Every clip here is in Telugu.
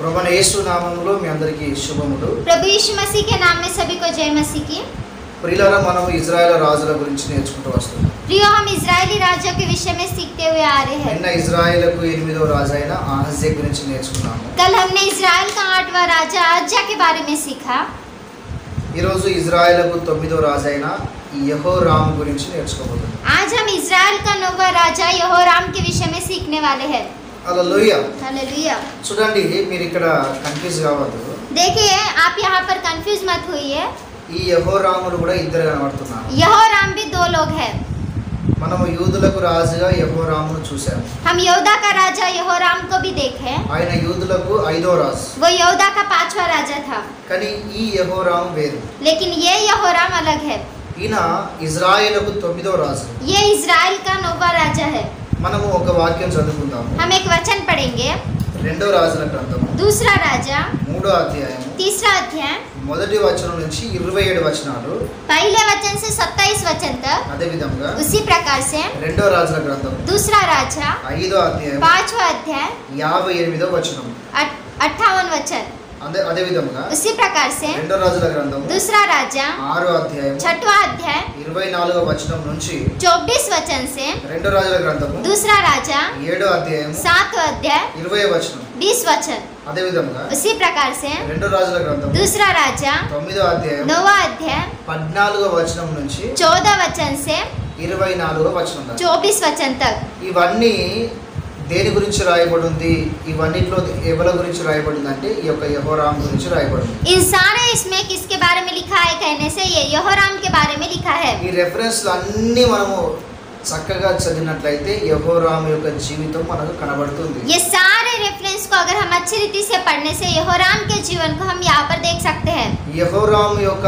ప్రభువైన యేసు నామములో మీ అందరికీ శుభములు। प्रभु यीशु मसीह के नाम में सभी को जय मसीह की। ప్రియులారా, మనం ఇజ్రాయెల్ రాజుల గురించి నేర్చుకుంటూ వస్తున్నాం। प्रियो, हम इजरायली राजा के विषय में सीखते हुए आ रहे हैं। నిన్న ఇజ్రాయెలుకు 8వ రాజు అయిన అహజ్యా గురించి నేర్చుకున్నాము। कल हमने इजराइल का 8वां राजा अहज्या के बारे में सीखा। ఈ రోజు ఇజ్రాయెలుకు 9వ రాజు అయిన యెహోరాము గురించి నేర్చుకోబోతున్నాం। आज हम इजराइल का 9वां राजा यहोराम के विषय में सीखने वाले हैं। హల్లెలూయా। हालेलुया। చూడండి, మీరు ఇక్కడ కన్ఫ్యూజ్ కావద్దు। देखिए, आप यहाँ पर कंफ्यूज मत होइए। ఈ యెహోరాములు కూడా ఇద్దరు కనబడుతున్నారు। यहोराम भी दो लोग हैं। మనము యూదులకు రాజుగా యెహోరామును చూసాము। हम यहूदा का राजा यहोराम को भी देखे। ఆయన యూదులకు 5వ రాజు। वो यहूदा का 5वां राजा था। కానీ ఈ యెహోరాము వేరు। लेकिन ये यहोराम अलग है। ఈయన ఇజ్రాయెలుకు 9వ రాజు। ये इजराइल का 9वां राजा है। మనము ఒక వాక్యం చదువుకుందాము। हम एक वचन पढ़ेंगे। 2వ రాజుల గ్రంథము दूसरा राजा 3వ అధ్యాయము 3रा अध्याय 1వ వచనం నుంచి 27 వచనాలు, पहले वचन से 27 वचन तक। అదే విధంగా उसी प्रकार से 2వ రాజుల గ్రంథము दूसरा राजा 5వ అధ్యాయం 5वां अध्याय 58వ వచనం, 58 वचन। అదే విధంగా उसी प्रकार से 2వ రాజుల గ్రంథము दूसरा राजा 6వ అధ్యాయం 6वां अध्याय 24వ వచనం నుంచి 24 वचन से 2వ రాజుల గ్రంథము दूसरा राजा 7వ అధ్యాయం 7वां अध्याय 20వ వచనం, 20 वचन। అదే విధంగా उसी प्रकार से 2వ రాజుల గ్రంథము दूसरा राजा 9వ అధ్యాయం 9वां अध्याय 14వ వచనం నుంచి 14 वचन से 24వ వచనం దాకా। 24 वचन तक। ఇవన్నీ దేని గురించి రాయబడి ఉంది? ఇవన్నిట్లో ఎవరి గురించి రాయబడి ఉంది అంటే ఈ యొక్క యెహోరాము గురించి రాయబడి ఉంది। इन सारे इसमें किसके बारे में लिखा है कहने से ये यहोराम के बारे में लिखा है। ఈ రెఫరెన్స్లు అన్నీ మనము చక్కగా చదివినట్లయితే యెహోరాము యొక్క జీవితం మనకు కనబడుతుంది। ये सारे रेफरेंस को अगर हम अच्छी रीति से पढ़ने से यहोराम के जीवन को हम यहाँ पर देख सकते हैं। యెహోరాము యొక్క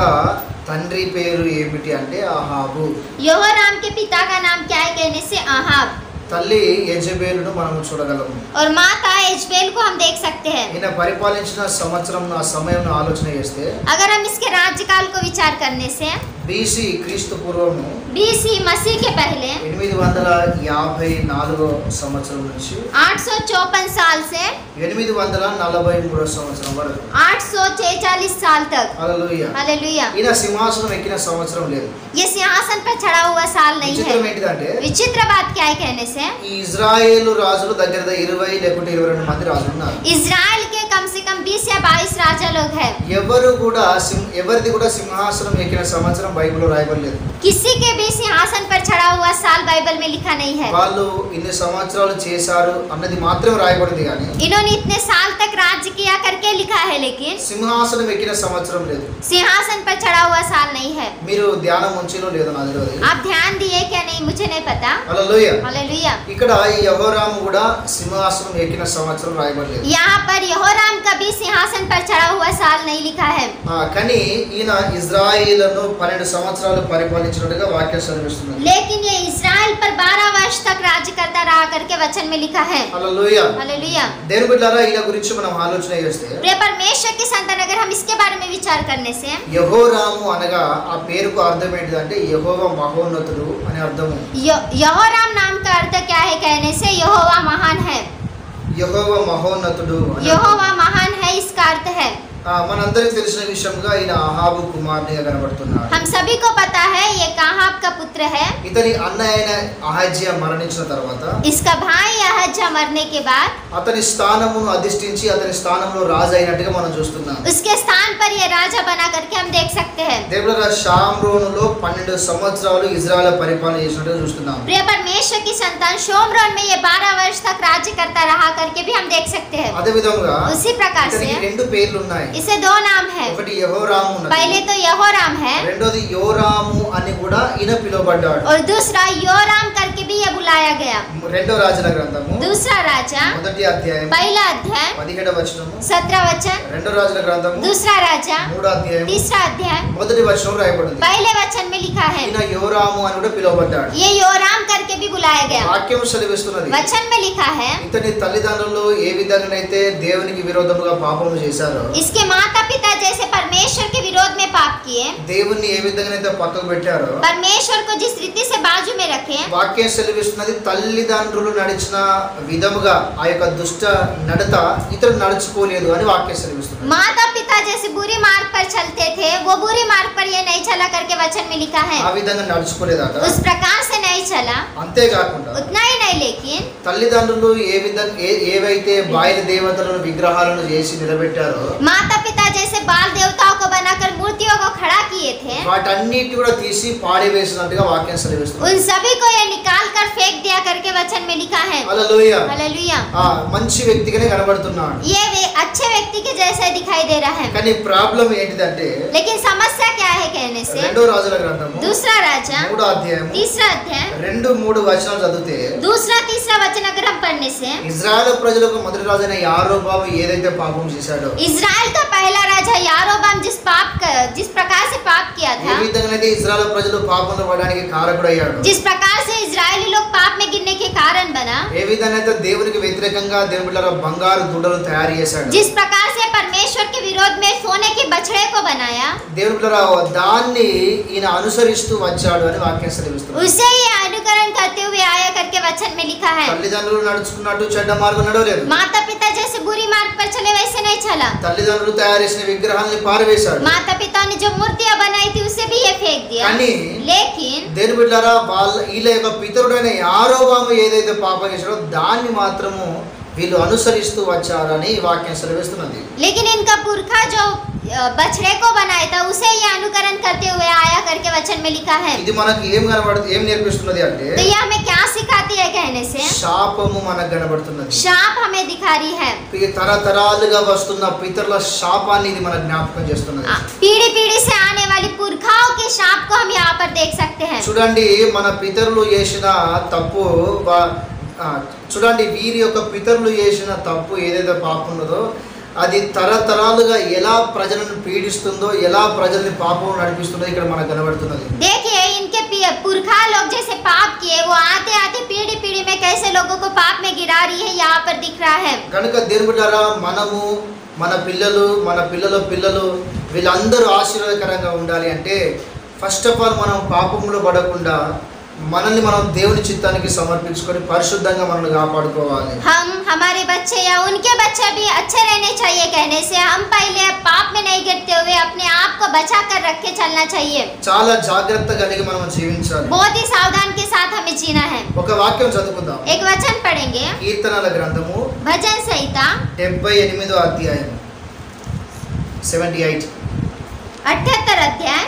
తండ్రి పేరు ఏమిటి అంటే అహాబు। यहोराम के पिता का नाम क्या है कहने से आहाब। తల్లి యెజబేలును మనము చూడగలము। और माता इजबेल को हम देख सकते हैं। ఈయన పరిపాలించిన సంవత్సరం ఆ సమయం ఆలోచన చేస్తే अगर हम इसके राज्यकाल को विचार करने से BC క్రీస్తు పూర్వము BC मसीह के पहले 854వ సంవత్సరం నుంచి 854 साल से 843వ సంవత్సరం వరకు 846 साल तक। హల్లెలూయా। हालेलुया। ఈయన సింహాసనం ఎక్కిన సంవత్సరం లేదు। ये सिंहासन पर चढ़ा हुआ साल नहीं విచిత్రం है। ఏంటిదంటే विचित्र बात क्या है कहने से ఈ ఇజ్రాయేలు రాజులు దగ్గర 20 లేకుంటే 22 మంది రాజులు ఉన్నారు। इजराइल के कम से कम 20 या 22 राजा लोग हैं। ఎవరిది కూడా సింహాసనం ఎక్కిన సంవత్సరం బైబిల్లో రాయబడలేదు। किसी के भी सिंहासन पर चढ़ा हुआ साल बाइबल में लिखा नहीं है। వాళ్ళు ఇన్ని సంవత్సరాలు చేశారు అన్నది మాత్రమే రాయబడింది కానీ इन्होंने इतने साल तक राज्य किया करके लिखा है, लेकिन సింహాసనం ఎక్కిన సంవత్సరం లేదు। सिंहासन पर चढ़ा हुआ साल नहीं है। మీరు ధ్యానం ఉంచిలో లేదో నాకు తెలియదు। आप ध्यान दिए क्या नहीं मुझे नहीं पता। హల్లెలూయా। हालेलुया। ఇక్కడ ఈ యెహోరాము కూడా సింహాసనం ఎక్కిన సంవత్సరం రాయబడలేదు। यहाँ पर यहोराम का भी सिंहासन पर चढ़ा हुआ साल नहीं लिखा है। కానీ ఈయన ఇజ్రాయేలును 12 సంవత్సరాలు పరిపాలించినట్టుగా వాక్యం చదివిస్తుంది। लेकिन ये इजराइल पर 12 वर्ष तक राज्य करता रहा करके वचन में लिखा है। హల్లెలూయా। हालेलुया। దేవుని బిడ్డలారా, ఈయన గురించి మనం ఆలోచన చేస్తే प्रिय परमेश्वर की संतान, अगर हम इसके बारे में विचार करने से యెహోరాము అనగా ఆ పేరుకు అర్థం ఏంటిదంటే యెహోవా మహోన్నతుడు అని అర్థము। यहोराम नाम का अर्थ क्या है कहने से यहोवा महान है। యెహోవా మహోన్నతుడు అని అర్థం। यहोवा महान है इसका अर्थ है। మనందరికి తెలిసిన విషయంగా ఈయన అహాబు కుమారునిగా కనబడుతున్నాడు। हम सभी को पता है ये आहाब का पुत्र है। ఇతని అన్న అయిన అహజ్యా మరణించిన తర్వాత इसका भाई अहज्या मरने के बाद అతని స్థానమును అధిష్ఠించి అతని స్థానంలో రాజు అయినట్టుగా మనం చూస్తున్నాం। उसके स्थान पर ये राजा बना करके हम देख सकते हैं। దేవుడా, షామ్రోనులో 12 సంవత్సరాలు ఇజ్రాయెల్ పరిపాలన చేసినట్టుగా చూస్తున్నాం। प्रिय परमेश्वर की संतान, शोमरोन में ये 12 वर्ष तक राज्य करता रहा करके भी हम देख सकते हैं। అదే విధంగా उसी प्रकार से ఇతనికి 2 పేర్లు ఉన్నాయి। इसे 2 नाम है। ఒకటి యెహోరాము ఉన్నది, पहले तो यहोराम है రెండోది యోరాము అని కూడా ఈయన పిలువబడ్డాడు। और दूसरा योराम करके भी ये बुलाया गया। రెండో రాజుల గ్రంథము दूसरा राजा 1వ అధ్యాయం पहला अध्याय 17వ వచనము, 17 वचन। రెండో రాజుల గ్రంథము दूसरा राजा 3వ అధ్యాయం 3रा अध्याय 1వ వచనం రాయబడింది। पहले वचन में लिखा है ఈయన యోరాము అని కూడా పిలువబడ్డాడు। ये योराम करके भी बुलाया गया। వాక్యం సెలవిస్తున్నది वचन में लिखा है ఇతని తల్లిదండ్రులు ఏ విధంగానైతే దేవునికి విరోధముగా పాపము చేశారో इसके माता पिता जैसे परमेश्वर के विरोध में पाप किए, దేవుణ్ణి ఏ విధంగానైతే పక్కకు పెట్టారో परमेश्वर को जिस रीति से बाजू में रखे, వాక్యం సెలవిస్తున్నది తల్లిదండ్రులు నడిచిన విధముగా ఆ యొక్క దుష్ట నడత ఇతరులు నడుచుకోలేదు అని వాక్యం సెలవిస్తున్నది. माता पिता जैसे बुरी मार्ग पर चलते थे, वो बुरी मार्ग पर ये नहीं चला करके वचन में लिखा है। ఆ విధంగా నడుచుకోలేదట. उस प्रकार से नहीं चला। అంతేకాకుండా उतना ही नहीं, लेकिन తల్లిదండ్రులు ఏ విధంగా ఏవైతే బాయిల దేవతలను విగ్రహాలను చేసి నిలబెట్టారో माता पिता जैसे बाल देवताओं को बनाकर मूर्तियों को खड़ा किए थे, వాటన్నిటి కూడా తీసి పాడివేసినట్టుగా వాక్యం సెలవిస్తుంది. उन सभी को ये निकाल कर फेंक दिया करके वचन में लिखा है। హల్లెలూయా. हालेलुया। మంచి వ్యక్తిగానే కనబడుతున్నాడు. ये अच्छे व्यक्ति के जैसे दिखाई दे रहा है, కానీ ప్రాబ్లం ఏంటిదంటే लेकिन समस्या क्या है कहने से, రెండో రాజుల గ్రంథము दूसरा राजा 3వ అధ్యాయము तीसरा अध्याय 2-3 వచనాలు చదివితే दूसरा तीसरा वचन अगर हम पढ़ने से, ఇజ్రాయెల్ ప్రజలకు మొదటి రాజైన యారోబాము ఏదైతే పాపం చేశాడో इजराइल का पहला राजा यारोबाम जिस प्रकार से पाप किया ఏ था, విధంగానైతే ఇజ్రాయెల్ ప్రజలు పాపంలో పడడానికి కారకుడయ్యాడు, जिस प्रकार से इजरायली लोग पाप में गिरने के कारण बना, ఏ విధంగానైతే దేవునికి వ్యతిరేకంగా దేవుని బిడ్డల బంగారు దుడ్డలను తయారు చేశాడు, जिस प्रकार से परमेश्वर के विरोध में सोने के बछड़े को बनाया, దేవుని బిడ్డల దాన్ని ఈయన అనుసరిస్తూ వచ్చాడు అని వాక్యం సెలవిస్తుంది. उसे ये अनुकरण करते हुए आया करके वचन में लिखा है। తల్లిదండ్రులు నడుచుకున్నట్టు చెడ్డ మార్గం నడవలేదు. माता पिता जैसे बुरी मार्ग पर चले वैसे नहीं चला। తల్లిదండ్రులు తయారు చేసిన విగ్రహాన్ని పారవేశాడు. माता पिता ने जो मूर्तियां बनाई थी उसे भी ये फेंक दिया, కానీ लेकिन దేవుని బిడ్డలారా వీళ్ళ యొక్క పితరుడైన యారోబాము ఏదైతే పాపం చేశాడో దాన్ని మాత్రము వీళ్ళు అనుసరిస్తూ వచ్చారని ఈ వాక్యం సెలవిస్తున్నది. लेकिन इनका पुरखा जो बछड़े को बनाया था उसे ये अनुकरण करते हुए आया करके वचन में लिखा है। ఇది మనకి ఏం నేర్పిస్తున్నది అంటే तो ये हमें क्या सिखाती है कहने से, శాపము మనకు కనబడుతున్నది. शाप हमें दिखा रही है। ఈ తరతరాలుగా వస్తున్న పితరుల శాపాన్ని ఇది మన జ్ఞాపకం చేస్తున్నది. पीढ़ी पीढ़ी से आने वाली पुरखाओं के शाप को हम यहाँ पर देख सकते हैं। చూడండి మన పితరులు చేసిన తప్పు చూడండి వీరి యొక్క పితరులు చేసిన తప్పు ఏదైతే పాపం ఉన్నదో అది తరతరాలుగా ఎలా ప్రజలను పీడిస్తుందో ఎలా ప్రజల్ని పాపం నడిపిస్తుందో ఇక్కడ మనకు కనబడుతున్నది. देखिए इनके पुरखा लोग जैसे पाप किए वो आते आते पीढ़ी पीढ़ी में कैसे लोगों को पाप में गिरा रही है यहाँ पर दिख रहा है। కనుక దేవుని బిడ్డలారా మనము మన పిల్లల పిల్లలు వీళ్ళందరూ ఆశీర్వాదకరంగా ఉండాలి అంటే ఫస్ట్ ఆఫ్ ఆల్ మనం పాపంలో పడకుండా మనల్ని మనం దేవుని చిత్తానికి సమర్పించుకొని పరిశుద్ధంగా మనల్ని కాపాడుకోవాలి. हम हमारे बच्चे या उनके बच्चे भी अच्छे रहने चाहिए कहने से हम पहले पाप में नहीं गिरते हुए अपने आप को बचा कर रख के चलना चाहिए। చాలా జాగ్రత్త కలిగి మనం జీవించాలి. बहुत ही सावधान के साथ हमें जीना है। ఒక వాక్యం చదువుకుందాం. एक वचन पढ़ेंगे, కీర్తనల గ్రంథము भजन संहिता 78వ అధ్యాయం 78 78 अध्याय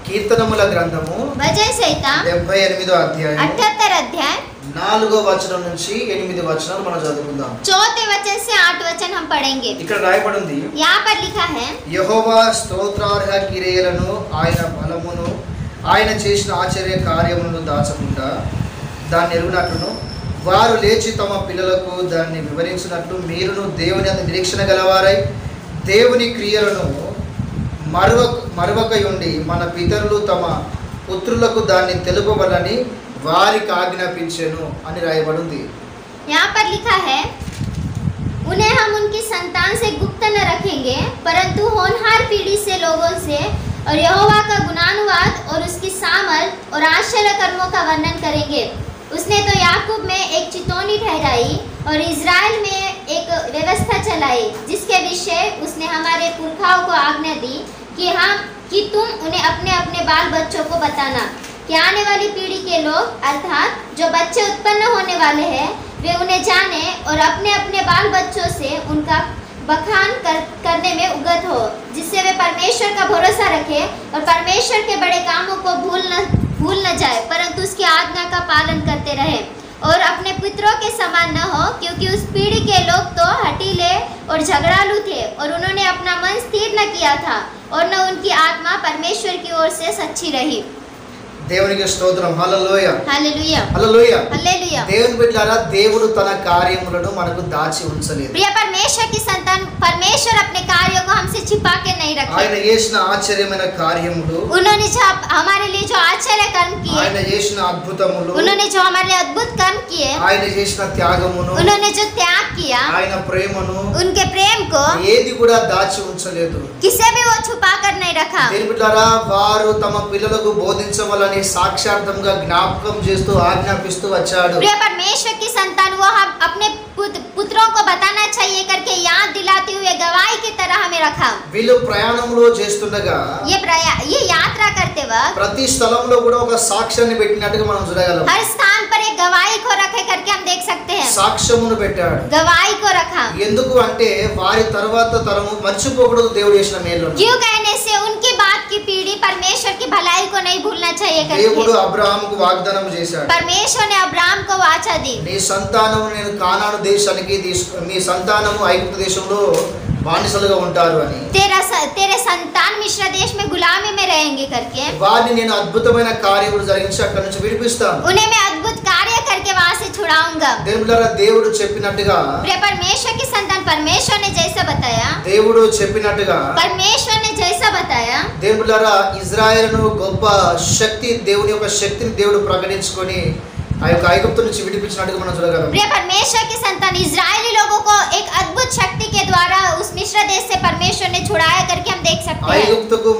కీర్తనముల గ్రంథము भजन संहिता 78వ అధ్యాయం 78 अध्याय 4వ వచనం నుంచి 8 వచనాలు మనం చదువుకుందాం. 4 वचन से 8 वचन हम पढ़ेंगे। ఇక్కడ రాయబడి ఉంది, यहाँ पर लिखा है, యెహోవా స్తోత్రార్హ కిరీలను ఆయన బలమును ఆయన చేసిన ఆశ్చర్య కార్యములను దాచకుండా దాన్ని ఎరుగునట్లును వారు లేచి తమ పిల్లలకు దాన్ని వివరించినట్లు మీరును దేవుని అందు నిరీక్షణ గలవారై దేవుని క్రియలను మరవకయుండి మన పితరులు తమ పుత్రులకు దాన్ని తెలుపవలని వారికి ఆజ్ఞాపించెను అని రాయబడింది. यहाँ पर लिखा है, उन्हें हम उनकी संतान से गुप्त न रखेंगे परंतु होनहार पीढ़ी से लोगों से और यहोवा का गुणानुवाद और उसकी सामर्थ और आश्चर्य कर्मों का वर्णन करेंगे। उसने तो याकूब में एक चितौनी ठहराई और इज़राइल में एक व्यवस्था चलाई जिसके विषय उसने हमारे पुरखाओं को आज्ञा दी कि तुम उन्हें अपने अपने बाल बच्चों को बताना कि आने वाली पीढ़ी के लोग अर्थात जो बच्चे उत्पन्न होने वाले हैं वे उन्हें जाने और अपने अपने बाल बच्चों से उनका बखान करने में उगत हो, जिससे वे परमेश्वर का भरोसा रखें और परमेश्वर के बड़े कामों को भूल न जाए परंतु उसकी आज्ञा का पालन करते रहे और अपने पितरों के समान न हो, क्योंकि उस पीढ़ी के लोग तो हठीले और झगड़ालू थे और उन्होंने अपना मन स्थिर न किया था और न उनकी आत्मा परमेश्वर की ओर से सच्ची रही। దేవునికి స్తోత్రం. Hallelujah hallelujah hallelujah. हालेलुया। దేవుని బిడ్డలారా, దేవుడు తన కార్యములను మనకు దాచి ఉంచలేదు. प्रिय परमेश्वर की संतान, परमेश्वर अपने कार्यों को हमसे छिपा के नहीं ఆయన रखे। చేసిన ఆశ్చర్యమైన కార్యములు, उन्होंने जो हमारे लिए जो आश्चर्य कर्म किए, ఆయన చేసిన అద్భుతములు, उन्होंने जो हमारे लिए अद्भुत कर्म किए, ఆయన చేసిన త్యాగమును, उन्होंने जो त्याग किया, ఆయన ప్రేమను उनके प्रेम को ఏది కూడా దాచి ఉంచలేదు. किसे भी वो छुपा कर नहीं रखा। దేవుని బిడ్డలారా, వారు తమ పిల్లలకు బోధించవాలని సాక్షార్థంగా జ్ఞాపకం చేస్తూ ఆజ్ఞాపిస్తూ వచ్చాడు. प्रिय परमेश्वर की संतान, वो हम अपने पुत्रों को बताना चाहिए करके याद दिलाते हुए गवाही की तरह हमें रखा। వీళ్ళు ప్రయాణంలో చేస్తుండగా ये यात्रा करते वक्त ప్రతి స్థలంలో కూడా ఒక సాక్ష్యాన్ని పెట్టినట్టుగా మనం చూడగలం. हर स्थान पर एक गवाही को रखे करके हम देख सकते हैं। సాక్ష్యమును పెట్టాడు. गवाही को रखा ఎందుకు అంటే వారి తర్వాత తరము మర్చిపోకూడదు దేవుడు చేసిన మేలు. क्यों कहने से उनकी बात की पीढ़ी परमेश्वर की भलाई को नहीं भूलना चाहिए దేవుడు करके అబ్రహాముకు వాగ్దానం చేశాడు. परमेश्वर ने अब्राहम को वाचा दी, నీ సంతానము నేను కానాను దేశానికి మీ సంతానము ఐగుప్తు దేశంలో బానిసలుగా ఉంటారు అని. तेरे संतान मिस्र देश में गुलामी में रहेंगे करके వారిని నేను అద్భుతమైన కార్యములు జరిగించి అక్కడి నుంచి విడిపిస్తాను. उन्हें मैं अद्भुत कार्य करके वहां से छुड़ाऊंगा। దేవుళ్ళారా, దేవుడు చెప్పినట్టుగా प्रिय परमेश्वर की संतान, परमेश्वर ने जैसा बताया, దేవుడు చెప్పినట్టుగా परमेश्वर ने जैसा बताया, దేవుళ్ళారా, ఇజ్రాయెలును గొప్ప శక్తి, దేవుని యొక్క శక్తిని దేవుడు ప్రకటించుకొని ఆ యొక్క ఐగుప్తు నుంచి విడిపించినట్టుగా మనం చూడగలం. प्रिय परमेश्वर की संतान, इजरायली लोगों को एक अद्भुत शक्ति के द्वारा उस मिस्र देश से परमेश्वर ने छुड़ाया करके हम देख सकते हैं। ఐగుప్తుకు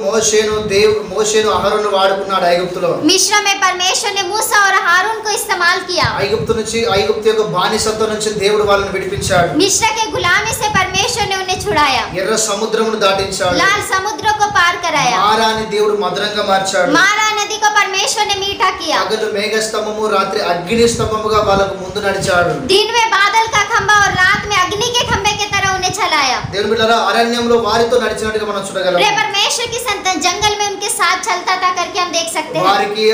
మోషేను అహరోను వాడుకున్నాడు. ఐగుప్తులో मिस्र में परमेश्वर ने मूसा और हारून को इस्तेमाल किया। ఐగుప్తు యొక్క బానిసత్వం నుంచి దేవుడు వాళ్ళని విడిపించాడు. मिस्र के गुलामी से परमेश्वर ने उन्हें छुड़ाया, ఎర్ర సముద్రమును దాటించాడు. लाल समुद्र को पार कराया, మారాని దేవుడు మధురంగా మార్చాడు. मारा नदी को परमेश्वर ने मीठा किया, పగలు మేఘస్తంభము, రాత్రి అగ్ని స్తంభముగా వాళ్ళకు ముందు నడిచాడు. दिन में बादल का खंभा और रात में अग्नि के खंभे की तरह उन्हें चलाया। దేవుని బిడ్డలారా, అరణ్యంలో వారితో నడిచినట్టుగా మనం చూడగలం. प्रिय परमेश्वर की संतान, जंगल में उनके साथ चलता था करके हम देख सकते हैं। వారికి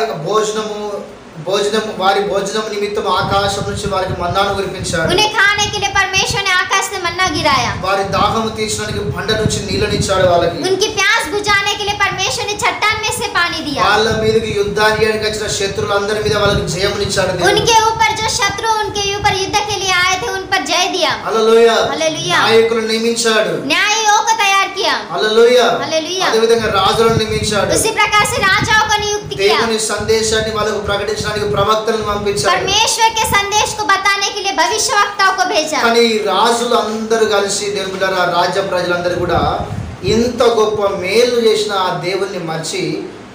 వారి భోజనం నిమిత్తం ఆకాశం నుంచి వారికి మన్నాను కురిపించాడు. उन्हें खाने के लिए परमेश्वर ने आकाश से मन्ना गिराया, వారి దాహము తీర్చడానికి బండ నుంచి నీళ్ళనిచ్చాడు. వాళ్ళకి उनकी प्यास बुझाने के लिए परमेश्वर ने चट्टान में से पानी दिया, వాళ్ళ మీదకి యుద్ధానికి వచ్చిన శత్రులందరి మీద వాళ్ళకి జయమునిచ్చాడు దేవుడు. उनके ऊपर जो शत्रु उनके ऊपर युद्ध के लिए आए थे उन पर जय दिया। హల్లెలూయా. హల్లెలూయా. నాయకులను నియమించాడు. न्यायियों को तैयार किया, హల్లెలూయా. హల్లెలూయా. అదే విధంగా రాజులను నియమించాడు. उसी प्रकार से राजाओं को नियुक्त किया, దేవుని సందేశాన్ని వాళ్ళకు ప్రకటించడానికి ప్రవక్తలను పంపించాడు. परमेश्वर के संदेश को बताने के लिए भविष्यवक्ताओं को भेजा। కానీ రాజులు అందరూ కలిసి దేవుని బిడ్డలారా, రాజ్య ప్రజలందరూ కూడా ఇంత గొప్ప మేలు చేసిన ఆ దేవుణ్ణి మర్చి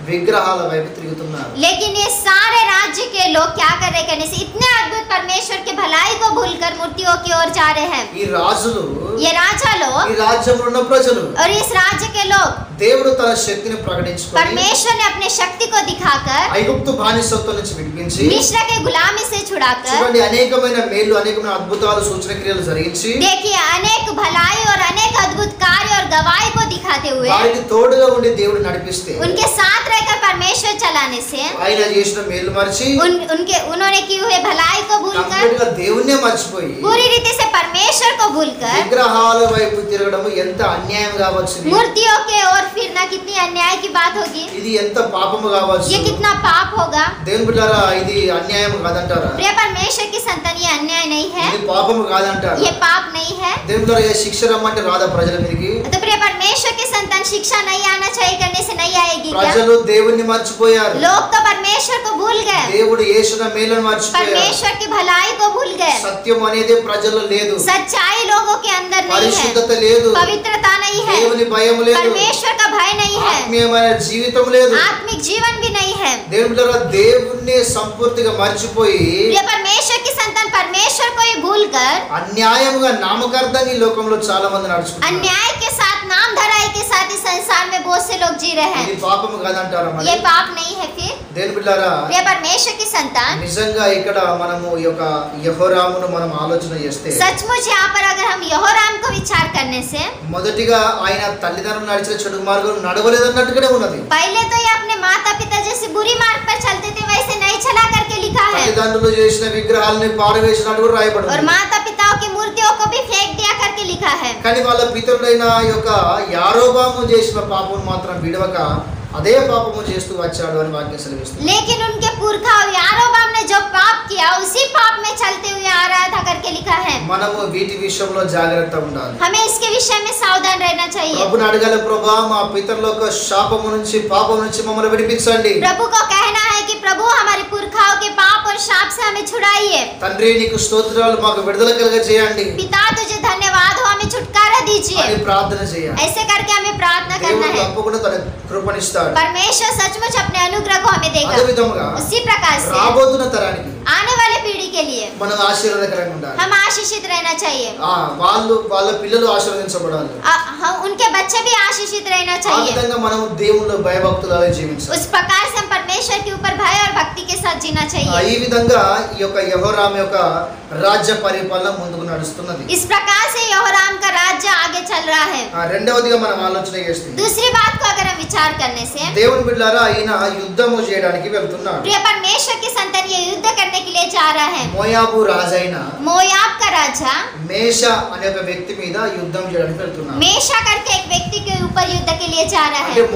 విగ్రహాల వైపు తిరుగుతున్నారు. लेकिन ये सारे राज्य के लोग क्या कर रहे करने से इतने अद्भुत परमेश्वर के भलाई को भूलकर मूर्तियों की ओर जा रहे हैं। ఈ రాజులు, ये राजा लोग ఈ రాజ్యంలో ఉన్న ప్రజలు, और इस राज्य के लोग దేవుడు తన శక్తిని ప్రకటించుకొని परमेश्वर ने अपने शक्ति को दिखाकर ఐగుప్తు బానిసత్వం నుంచి విడిపించి मिस्र के गुलामी से छुड़ाकर, చూడండి, అనేకమైన మేలు, అనేకమైన అద్భుతాలు, సూచన క్రియలు జరిగించి देखिए अनेक भलाई और अनेक अद्भुत कार्य और गवाही को दिखाते हुए వారికి తోడుగా ఉండి దేవుడు నడిపిస్తే उनके साथ रहकर परमेश्वर चलाने से ఆయన చేసిన మేలు మర్చి उन्होंने की हुए भलाई को भूलकर, కంప్లీట్ గా దేవుణ్ణే మర్చిపోయి पूरी रीति से परमेश्वर को भूलकर విగ్రహాల వైపు తిరగడం ఎంత అన్యాయం కావచ్చు. मूर्तियों के ओर फिरना कितनी अन्याय की बात होगी, ఇది ఎంత పాపము కావచ్చు. ये कितना पाप होगा। దేవుని బిడ్డలారా, ఇది అన్యాయం కాదంటారా? प्रिय परमेश्वर की संतान, ये अन्याय नहीं है, ఇది పాపము కాదంటారా? ये पाप नहीं है। దేవుని బిడ్డలారా, ఈ శిక్ష రమ్మంటే రాదా ప్రజల మీదకి? तो प्रिय परमेश्वर की संतान, शिक्षा नहीं आना चाहिए करने से नहीं आएगी क्या? ప్రజలు దేవుణ్ణి మర్చిపోయారు. लोग तो परमेश्वर को भूल गए, దేవుడు యేసున మేలను మర్చిపోయారు. परमेश्वर की भलाई को भूल गए, సత్యం అనేది ప్రజల్లో లేదు. सच्चाई लोगों के अंदर नहीं है, పరిశుద్ధత లేదు. पवित्रता नहीं है, దేవుని భయం లేదు. परमेश्वर का भय नहीं है, ఆత్మీయమైన జీవితం లేదు. आत्मिक जीवन भी नहीं है। దేవుని బిడ్డలారా, దేవుణ్ణి సంపూర్తిగా మర్చిపోయి प्रिय परमेश्वर की संतान, परमेश्वर को ही भूलकर అన్యాయముగా నామకార్థంగా ఈ లోకంలో చాలా మంది నడుచుకుంటున్నారు. अन्याय के साथ, नाम धराई के साथ इस संसार में बहुत से लोग जी रहे ఇది हैं। పాపము కాదంటారా మరి? ये पाप नहीं है फिर? దేవుని బిడ్డలారా, प्रिय परमेश्वर की संतान, నిజంగా ఇక్కడ మనము ఈ యొక్క యెహోరామును మనం ఆలోచన చేస్తే सचमुच यहाँ पर अगर हम यहोराम को विचार करने से, మొదటిగా ఆయన తల్లిదండ్రులు నడిచిన చెడు మార్గం నడవలేదన్నట్టుగానే ఉన్నది. पहले तो ये अपने माता पिता जैसे बुरी मार्ग पर चलते थे वैसे नहीं चला करके लिखा है, తల్లిదండ్రులు చేసిన విగ్రహాలని పారవేసినట్టు కూడా రాయబడి और ఉంది. माता पिताओं की मूर्तियों को भी फेंक दिया करके लिखा है। కానీ వాళ్ళ పితరుడైన యొక్క యారోబాము చేసిన పాపం మాత్రం విడవక అదే పాపము చేస్తూ వచ్చాడు అని వాక్యం సెలవిస్తుంది. लेकिन उनके पुरखा यारोबाम ने जो पाप किया उसी पाप में चलते हुए आ रहा था करके लिखा है। మనము వీటి విషయంలో జాగ్రత్త ఉండాలి. हमें इसके विषय में सावधान रहना चाहिए। ప్రభుని అడగాలి, ప్రభువా మా పితరులకు శాపము నుంచి పాపం నుంచి మమ్మల్ని విడిపించండి. प्रभु को कहना है कि प्रभु हमारे पुरखाओं के पाप और शाप से हमें छुड़ाइए। తండ్రి నీకు స్తోత్రాలు, మాకు విడుదల కలుగజేయండి पिता तुझे धन्यवाद हो, हमें छुटकारा दीजिए। అని ప్రార్థన చేయాలి. ऐसे करके हमें प्रार्थना करना దేవుడు है। తప్పకుండా తన కృపనిస్తాడు. परमेश्वर सचमुच अपने अनुग्रह को हमें అదే देगा। విధంగా उसी प्रकार से రాబోతున్న తరానికి आने वाले पीढ़ी के लिए మనం ఆశీర్వాదకరంగా ఉండాలి. हम आशीषित रहना चाहिए। వాళ్ళ పిల్లలు ఆశీర్వదించబడాలి. हम उनके बच्चे भी आशीषित रहना ఆ चाहिए। విధంగా మనం దేవునిలో భయభక్తులుగా జీవించాలి. उस प्रकार से हम परमेश्वर के ऊपर भय और भक्ति के साथ जीना चाहिए। ఈ విధంగా ఈ యొక్క యెహోరాము యొక్క రాజ్య పరిపాలన ముందుకు నడుస్తున్నది. इस प्रकार से यहोराम का राज्य आगे चल रहा है। రెండవదిగా మనం ఆలోచన చేస్తే दूसरी बात को अगर हम विचार करने से దేవుని బిడ్డలారా ఆయన యుద్ధము చేయడానికి వెళ్తున్నాడు. प्रिय परमेश्वर की संतान ये युद्ध करने के लिए जा रहा है। మోయాబు రాజైన मोयाब का राजा మేష అనే ఒక వ్యక్తి మీద యుద్ధం చేయడానికి వెళ్తున్నాడు. मेशा करके एक व्यक्ति के ऊपर युद्ध के लिए जा रहा అంటే है।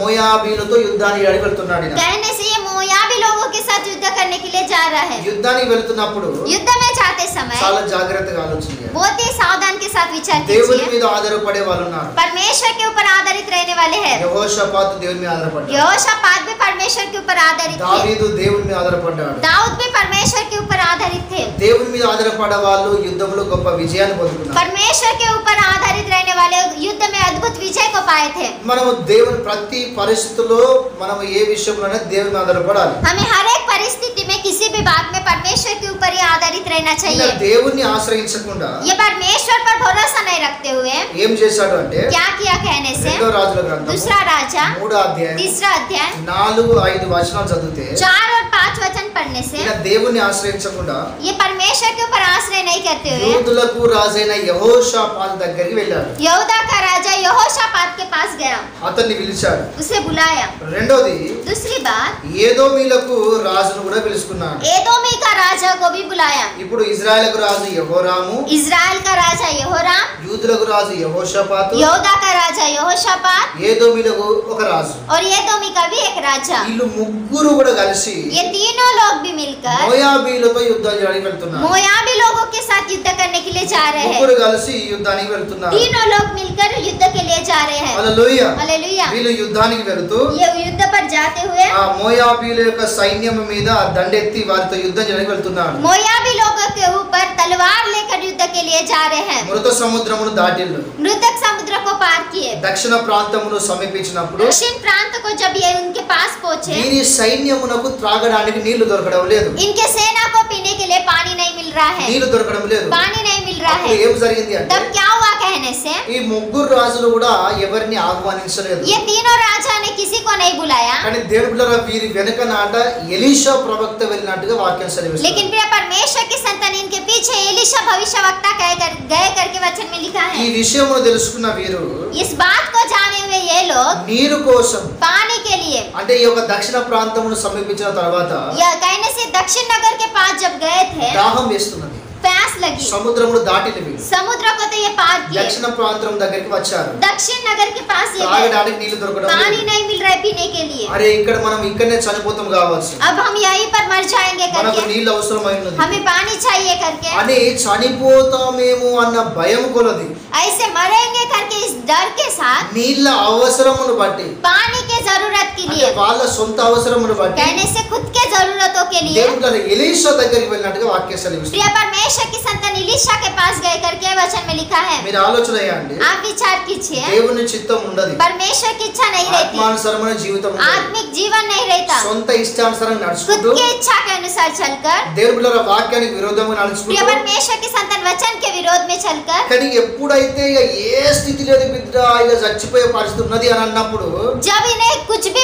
మోయాబీలతో యుద్ధానికి చేయడానికి వెళ్తున్నాడు. ఈయన कहने से ये मोयाबी लोगों के साथ युद्ध करने के लिए जा रहा है। యుద్ధానికి వెళ్తున్నప్పుడు युद्ध में जाते समय చాలా జాగ్రత్తగా ఆలోచన చేయాలి. बहुत ही सावधान के साथ विचार దేవుని कीजिए। మీద ఆధారపడే వాళ్ళు ఉన్నారు. परमेश्वर के ऊपर आधारित रहने वाले हैं। యెహోషాపాతు దేవుని మీద ఆధారపడ్డాడు. यहोशापात भी परमेश्वर के ऊपर आधारित थे। దావీదు దేవుని మీద ఆధారపడ్డాడు. दाऊद भी परमेश्वर के ऊपर आधारित थे। దేవుని మీద ఆధారపడే వాళ్ళు యుద్ధంలో గొప్ప విజయాన్ని పొందుకున్నారు. परमेश्वर के ऊपर आधारित रहने वाले युद्ध में अद्भुत विजय को पाए थे। మనము దేవుని ప్రతి పరిస్థితిలో మనము ఏ విషయంలోనే దేవుని మీద ఆధారపడాలి. हमें हर एक परिस्थिति में किसी भी बात में परमेश्वर के ऊपर ही आधारित रहना ఇలా चाहिए। దేవుణ్ణి ఆశ్రయించకుండా ये परमेश्वर पर भरोसा नहीं रखते हुए ఏం చేశాడు అంటే क्या किया कहने से రెండో రాజుల గ్రంథం दूसरा राजा 3వ అధ్యాయం तीसरा अध्याय 4-5 వచనాలు చదివితే 4 और 5 वचन पढ़ने से ఈయన దేవుణ్ణి ఆశ్రయించకుండా ये परमेश्वर के ऊपर आश्रय नहीं करते हुए యూదులకు రాజైన యెహోషాపాతు దగ్గరికి వెళ్ళాడు. यहूदा का राजा यहोशापात के पास गया, అతన్ని పిలిచాడు. उसे बुलाया। రెండోది दूसरी बात ఏదోమీలకు రాజును కూడా పిలుచుకున్నాడు. एदोमी का राजा को भी बुलाया। ఇప్పుడు ఇజ్రాయెలకు రాజు యెహోరాము, इजराइल का राजा यहोराम, యూదులకు రాజు యెహోషాపాతు, यहूदा का राजा यहोशापात ఏదోమీలకు ఒక రాజు. और एदोमी का भी एक राजा। వీళ్ళు ముగ్గురు కూడా కలిసి ये तीनों लोग भी मिलकर మోయాబీలతో యుద్ధం చేయడానికి వెళ్తున్నారు. मोयाबी लोगों के साथ युद्ध करने के लिए जा रहे हैं। ముగ్గురు కలిసి యుద్ధానికి వెళ్తున్నారు. तीनों लोग मिलकर युद्ध के लिए जा रहे हैं। హల్లెలూయా. हालेलुया। వీళ్ళు యుద్ధానికి వెళుతూ ये युद्ध पर जाते हुए ఆ మోయాబీల యొక్క సైన్యం మీద దండెత్తి వారితో యుద్ధం చేయడానికి వెళ్తున్నారు. मोयाबी लोगों के ऊपर तलवार लेकर युद्ध के लिए जा रहे हैं। మృత సముద్రమును దాటిల్లు. मृतक समुद्र को पार किए। దక్షిణ ప్రాంతమును సమీపించినప్పుడు दक्षिण प्रांत को जब ये उनके पास पहुंचे, వీరి సైన్యమునకు త్రాగడానికి నీళ్లు దొరకడం లేదు. इनके सेना को पीने के लिए पानी नहीं मिल रहा है। నీళ్లు దొరకడం లేదు. पानी नहीं मिल रहा అప్పుడు है। ఏం జరిగింది అంటే तब क्या हुआ कहने से ఈ ముగ్గురు రాజులు కూడా ఎవరిని ఆహ్వానించలేదు. ये तीनों राजा ने किसी को नहीं बुलाया, కానీ దేవుని బిడ్డలారా వీరి వెనక నాట ఎలీషా ప్రవక్త వెళ్ళినట్టుగా వాక్యం సెలవిస్తుంది. लेकिन प्रिय परमेश्वर की संतान इनके पीछे एलीशा भविष्यवक्ता गए करके वचन में लिखा ఈ है। విషయమును తెలుసుకున్న వీరు इस बात को जाने हुए ये लोग నీరు కోసం पानी के लिए అంటే ఈ యొక్క దక్షిణ ప్రాంతమును సమీపించిన తర్వాత या कहने से दक्षिण नगर के पास जब गए थे, దాహం వేస్తున్నది. प्यास लगी। సముద్రమును దాటిన వీరు समुद्र को तो ये पार किए, దక్షిణ ప్రాంతం దగ్గరికి వచ్చారు. दक्षिण नगर के पास ये गए। తాగడానికి నీళ్లు దొరకడం पानी లేదు. नहीं मिल रहा है पीने के लिए। అరే ఇక్కడ మనం ఇక్కడనే చనిపోతాం కావచ్చు, अब हम यहीं पर मर जाएंगे మనకు करके, నీళ్ళు అవసరమైనది हमें पानी चाहिए करके, అని చనిపోతామేమో అన్న భయం కొలది ऐसे मरेंगे करके इस डर के साथ నీళ్ళ అవసరమును బట్టి पानी के जरूरत के అంటే लिए, వాళ్ళ సొంత అవసరమును బట్టి कहने से खुद के जरूरतों के लिए దేవుడు ఎలీషా దగ్గరికి వెళ్ళినట్టుగా వాక్యం సెలవిస్తుంది. प्रिय परमेश्वर की संतान एलीशा के पास गए करके वचन में लिखा है। మీరు आलोचన చేయండి. आप विचार कीजिए, దేవుని చిత్తం ఉండదు. परमेश्वर की इच्छा नहीं रहती, ఆత్మానుసారమైన జీవితం ఉండదు. आत्मिक जीवन नहीं रहता। సొంత ఇష్టానుసారంగా खुद నడుచుకుంటూ की इच्छा के अनुसार चलकर, దేవుని బిడ్డల వాక్యానికి విరోధంగా प्रिय నడుచుకుంటూ परमेश्वर की संतान वचन के विरोध में चलकर, కానీ ఎప్పుడైతే ఇక ఏ స్థితి లేదు బిడ్డ ఇక చచ్చిపోయే పరిస్థితి ఉన్నది అని అన్నప్పుడు जब इन्हें कुछ भी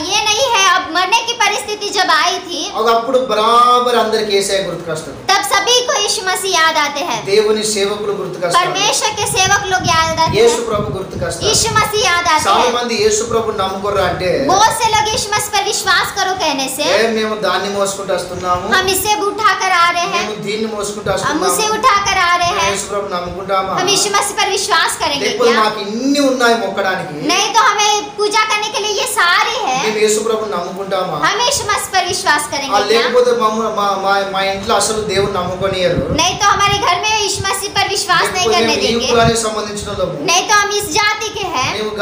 ये नहीं है, अब मरने की परिस्थिति जब आई थी, అప్పుడు బరాబర్ అందరికి యేసయ్య గుర్తుకొస్తాడు. तब सभी को यीशु मसीह याद आते हैं, దేవుని సేవకులు గుర్తుకొస్తారు, परमेश्वर के सेवक लोग याद आते యేసు हैं, ప్రభు గుర్తుకొస్తారు. यीशु मसीह याद आते చాలా हैं। మంది యేసు ప్రభుని నమ్ముకోరు అంటే बहुत से लोग यीशु मसीह पर विश्वास करो कहने से మేము దాన్ని మోసుకుంటూ వస్తున్నాము, हम इसे उठा कर आ रहे हैं, మేము దీన్ని మోసుకుంటూ हम उसे వస్తున్నాము, उठा कर आ रहे మేము हैं, యేసు ప్రభు నమ్ముకుంటామా? हम यीशु मसीह पर विश्वास करेंगे లేకపోతే क्या? మాకు ఇన్ని ఉన్నాయి మొక్కడానికి, नहीं तो हमें पूजा करने के लिए ये सारे हैं, మేము యేసు ప్రభుని నమ్ముకుంటామా? हम यीशु मसीह पर विश्वास करेंगे क्या? లేకపోతే మా ఇంట్లో అసలు దేవుని నమ్ముకొనియరు, नहीं तो हमारे घर में यीशु मसीह पर विश्वास नहीं లేకపోతే करने మేము ఈ देंगे, కులానికి సంబంధించిన వాళ్ళము, नहीं तो हम इस जाति के हैं, మేము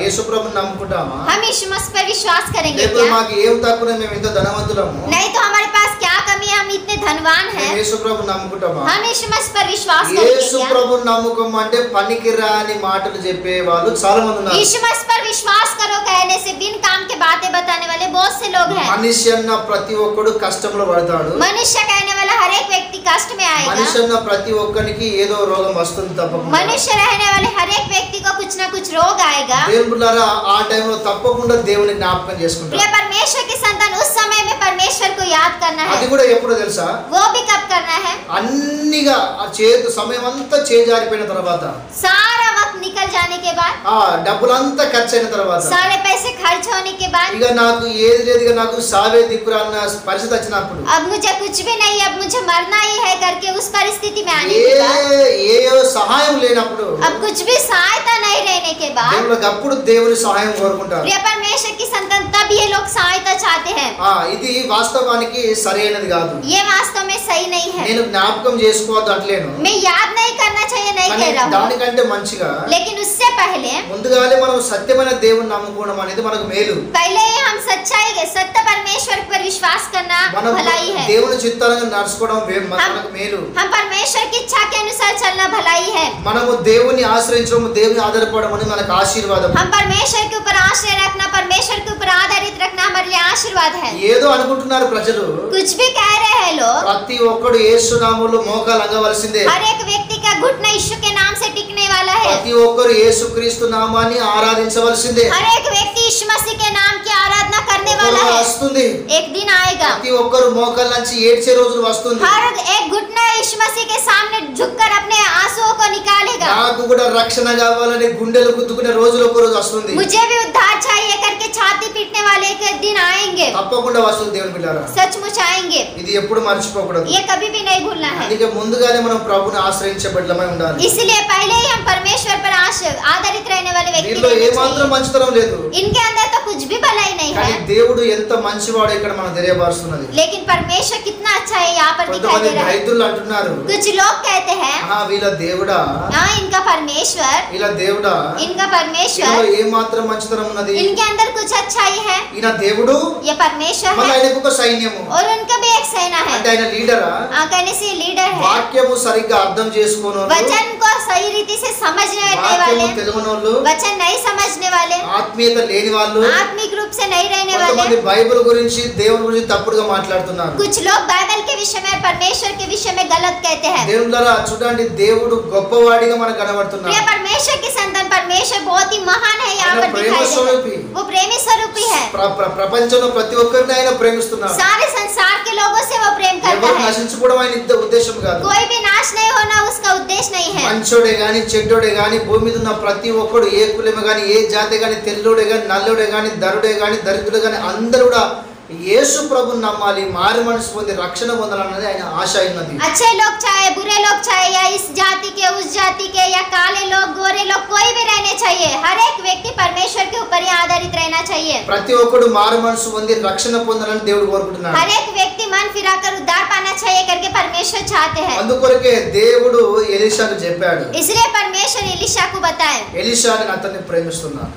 యేసు ప్రభుని నమ్ముకుంటామా? हम यीशु मसीह पर विश्वास करेंगे లేకపోతే क्या? మాకు ఏం తక్కువ, మేము ఇంత ధనవంతులము, नहीं तो हमारे पास क्या कमी है, हम इतने धनवान మేము हैं, యేసు ప్రభుని నమ్ముకుంటామా? हम यीशु मसीह पर विश्वास करेंगे యేసు क्या? ప్రభుని నమ్ముకోమంటే పనికిరాని మాటలు చెప్పే వాళ్ళు చాలా మంది ఉన్నారు. यीशु मसीह पर विश्वास करो कहने से बिन काम के बातें बताने वाले बहुत से लोग हैं। మనిషి అన్న ప్రతి ఒక్కడు కష్టంలో పడతాడు, मनुष्य कहने वाला हर एक व्यक्ति कष्ट में आएगा, మనిషి అన్న ప్రతి ఒక్కరికి ఏదో రోగం వస్తుంది తప్పకుండా. मनुष्य रहने वाले हर एक व्यक्ति को कुछ ना कुछ रोग आएगा। దేవుని బిడ్డలారా, ఆ టైంలో తప్పకుండా దేవుని జ్ఞాపకం చేసుకుంటారు. प्रिय परमेश्वर की संतान, उस समय में परमेश्वर को याद करना అది है। కూడా ఎప్పుడో తెలుసా? वो भी कब करना है? అన్నిగా ఆ చేతు సమయం అంతా చేజారిపోయిన తర్వాత, सारा वक्त निकल जाने के बाद, ఆ డబ్బులంతా ఖర్చు అయిన తర్వాత, सारे पैसे खर्च होने के बाद, ఇక నాకు ఏది లేదు, ఇక నాకు సావే దిక్కురా అన్న పరిస్థితి వచ్చినప్పుడు, अब मुझे कुछ भी नहीं, अब मुझे मरना ही है करके उस परिस्थिति में आने ఏ के बाद, ఏ సహాయం లేనప్పుడు अब कुछ भी सहायता नहीं रहने के बाद, దేవుళ్ళకి అప్పుడు దేవుని సహాయం కోరుకుంటారు. प्रिय परमेश्वर की संतान, तब ये लोग सहायता चाहते हैं। ఇది వాస్తవానికి సరైనది కాదు. ये वास्तव में सही नहीं है। నేను జ్ఞాపకం చేసుకోవద్దు అంటలేను, मैं याद नहीं करना चाहिए नहीं కానీ कह रहा हूँ, దానికంటే మంచిగా लेकिन उससे पहले ముందుగానే మనం సత్యమైన దేవుని నమ్ముకోవడం అనేది మనకు మేలు. पहले ही हम सच्चाई सत्य परमेश्वर पर विश्वास करना మనం भलाई है। దేవుని చిత్తాలను నడుచుకోవడం మనకు మేలు. हम परमेश्वर की इच्छा के अनुसार चलना भलाई है। మనము దేవుని ఆశ్రయించడం, దేవుని ఆధారపడడం అనేది మనకు ఆశీర్వాదం. हम परमेश्वर के ऊपर आश्रय रखना, परमेश्वर के ऊपर आधारित रखना हमारे लिए आशीर्वाद है। ఏదో అనుకుంటున్నారు ప్రజలు, कुछ भी कह रहे हैं लोग, ప్రతి ఒక్కడు యేసు నామములో మోకాలు అంగవలసిందే, हर एक व्यक्ति का घुटना यीशु के नाम से टिकने वाला है, ప్రతి ఒక్కరు యేసుక్రీస్తు నామాన్ని ఆరాధించవలసిందే. हर एक व्यक्ति यीशु मसीह के नाम की आराधना करने वाला ఒకరోజు है। వస్తుంది, एक दिन आएगा, ప్రతి ఒక్కరు మోకాళ్ళ నుంచి ఏడ్చే రోజులు వస్తుంది. हर एक घुटना यीशु मसीह के सामने झुककर अपने आंसुओं को निकालेगा। నాకు కూడా రక్షణ కావాలని గుండెలు గుద్దుకునే రోజులు ఒక రోజు వస్తుంది. मुझे भी उद्धार चाहिए करके छाती पीटने वाले एक दिन आएंगे, తప్పకుండా వస్తుంది దేవుని బిడ్డలారా. सचमुच आएंगे, ఇది ఎప్పుడు మర్చిపోకూడదు. ये कभी भी नहीं भूलना है। అందుకే ముందుగానే మనం ప్రభుని ఆశ్రయించే బిడ్డలమై ఉండాలి. इसलिए पहले ही हम परमेश्वर पर आधारित रहने वाले व्यक्ति దీనిలో रहने ఏమాత్రం चाहिए। మంచితనం లేదు, इनके अंदर तो कुछ भी भलाई नहीं కానీ है, దేవుడు ఎంత మంచివాడో ఇక్కడ మనం తెలియబరుస్తున్నది. लेकिन परमेश्वर कितना अच्छा है यहाँ पर दिखाई కొంతమంది दे रहा है। రైతులు అంటున్నారు, कुछ लोग कहते हैं, వీళ్ళ దేవుడా, हाँ इनका परमेश्वर, ఇలా దేవుడా, इनका ఈయనలో परमेश्वर, ఏమాత్రం మంచితనం ఉన్నది? इनके अंदर कुछ अच्छाई है। ఈయన దేవుడు, ये परमेश्वर మళ్ళీ है ఆయనకు ఒక సైన్యము, और उनका भी एक सेना है। అంటే ఆయన లీడరా? कहने से लीडर है, వాక్యము సరిగ్గా అర్థం చేసుకోను, वचन को सही रीति से समझने వాక్యము वाले, తెలుగునోళ్ళు, वचन नहीं समझने वाले, ఆత్మీయత లేని వాళ్ళు, आत्मिक रूप से नहीं रहने కొంతమంది वाले, బైబిల్ గురించి దేవుని గురించి తప్పుడుగా మాట్లాడుతున్నారు. कुछ लोग बाइबल के विषय में, परमेश्वर के विषय में गलत कहते हैं। దేవుళ్ళరా చూడండి, దేవుడు గొప్పవాడిగా మనకు కనబడుతున్నాడు. प्रिय परमेश्वर की संतान, परमेश्वर बहुत ही महान है यहाँ पर प्रेम दिखाई दे रहा स्वरूपी। है। वो प्रेमी स्वरूपी है, ప్రపంచంలో ప్రతి ఒక్కరిని ఆయన ప్రేమిస్తున్నాడు. सारे संसार के लोगों से वो प्रेम करता ఎవరు है। నశించుకోవడం ఆయన ఉద్దేశం కాదు. कोई भी नाश नहीं होना उसका उद्देश्य नहीं है। మంచోడే గాని చెడ్డోడే గాని భూమి మీద ఉన్న ప్రతి ఒక్కడు, ఏ కులమే గాని, ఏ జాతి గాని, తెల్లోడే గాని, నల్లోడే గాని, ధరుడే గాని, దరిద్రుడే గాని, అందరూ కూడా యేసు ప్రభుని నమ్మాలి, మారు మనసు పొంది రక్షణ పొందాలన్నది ఆయన ఆశ అయినది. अच्छे लोग चाहे बुरे लोग चाहे, या इस जाति के उस जाति के, या काले लोग गोरे लोग, कोई भी रहने चाहिए, हर एक व्यक्ति परमेश्वर के ऊपर ही आधारित रहना चाहिए। ప్రతి ఒక్కడు మారు మనసు పొంది రక్షణ పొందాలని దేవుడు కోరుకుంటున్నాడు. हर एक व्यक्ति मन फिराकर उद्धार पाना चाहिए करके परमेश्वर चाहते हैं। అందుకొరకే దేవుడు ఎలీషాకు చెప్పాడు, इसलिए परमेश्वर एलिशा को बताए, ఎలీషా నేను అతన్ని ప్రేమిస్తున్నాను.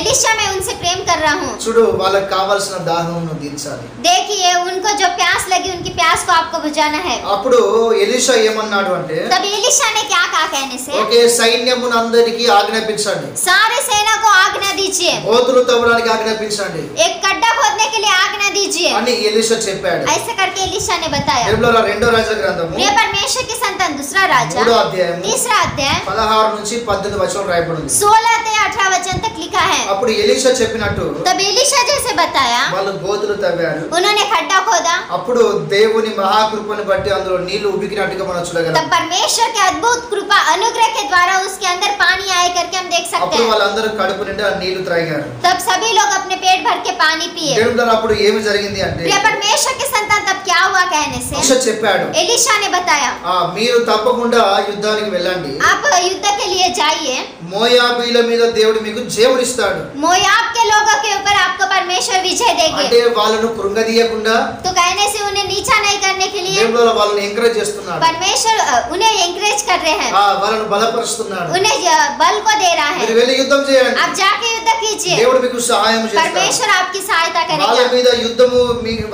एलिशा मैं उनसे प्रेम कर रहा हूँ। చూడు, వాళ్ళకి కావాల్సిన దాహం తీర్చాలి. देखिए उनको जो प्यास लगी, उनकी प्यास को आपको बुझाना है। అప్పుడు ఎలీషా ఏమన్నాడు అంటే, तब एलिशा ने क्या कहा कहने से, ఓకే, సైన్యమును అందరికీ ఆజ్ఞాపించండి, सारे सेना को आज्ञा दीजिए, గోతులు తవ్వడానికి ఆజ్ఞాపించండి एक गड्ढा खोदने के लिए आज्ञा दीजिए, అని ఎలీషా చెప్పాడు. ऐसा करके एलिशा ने बताया। బైబిల్లో రెండో రాజుల గ్రంథము प्रिय परमेश्वर की संतान, वृत्तांतन दूसरा राजा 3వ అధ్యాయం तीसरा अध्याय 16 నుంచి 18 వచనం రాయబడి ఉంది. 16 से 18 वचन तक लिखा है। అప్పుడు ఎలీషా చెప్పినట్టు तब एलीशा जैसे बताया వాళ్ళు గోతులు తవ్వారు. उन्होंने खड्डा खोदा। అప్పుడు దేవుని మహాకృపను బట్టి అందులో నీళ్లు ఉబికినట్టుగా మనం చూడగలం. तब परमेश्वर के अद्भुत कृपा अनुग्रह के द्वारा उसके अंदर पानी आए करके हम देख सकते అప్పుడు हैं। వాళ్ళందరూ కడుపు నిండా నీళ్లు త్రాగారు. तब सभी लोग अपने पेट भर के पानी पिए। దేవుడు అప్పుడు ఏమి జరిగింది అంటే प्रिय परमेश्वर के संतान तब क्या हुआ कहने से మోషే చెప్పాడు, एलीशा ने बताया మీరు తప్పకుండా యుద్ధానికి వెళ్ళండి, आप युद्ध के लिए जाइए, మోయాబీల మీద దేవుడు మీకు జయమునిస్తాడు. मोयाब के लोगों के ऊपर आपको परमेश्वर विजय అంటే देंगे। వాళ్ళను కృంగదీయకుండా तो कहने से उन्हें नीचा नहीं करने के लिए దేవుడు వాళ్ళని ఎంకరేజ్ చేస్తున్నాడు. परमेश्वर उन्हें एनकरेज कर रहे हैं, వాళ్ళను బలపరుస్తున్నాడు. उन्हें बल को दे रहा మీరు है। వెళ్ళి యుద్ధం చేయండి, आप जाके युद्ध कीजिए, దేవుడు మీకు సహాయం చేస్తాడు. परमेश्वर आपकी सहायता వాళ్ళ करेगा, మీద యుద్ధము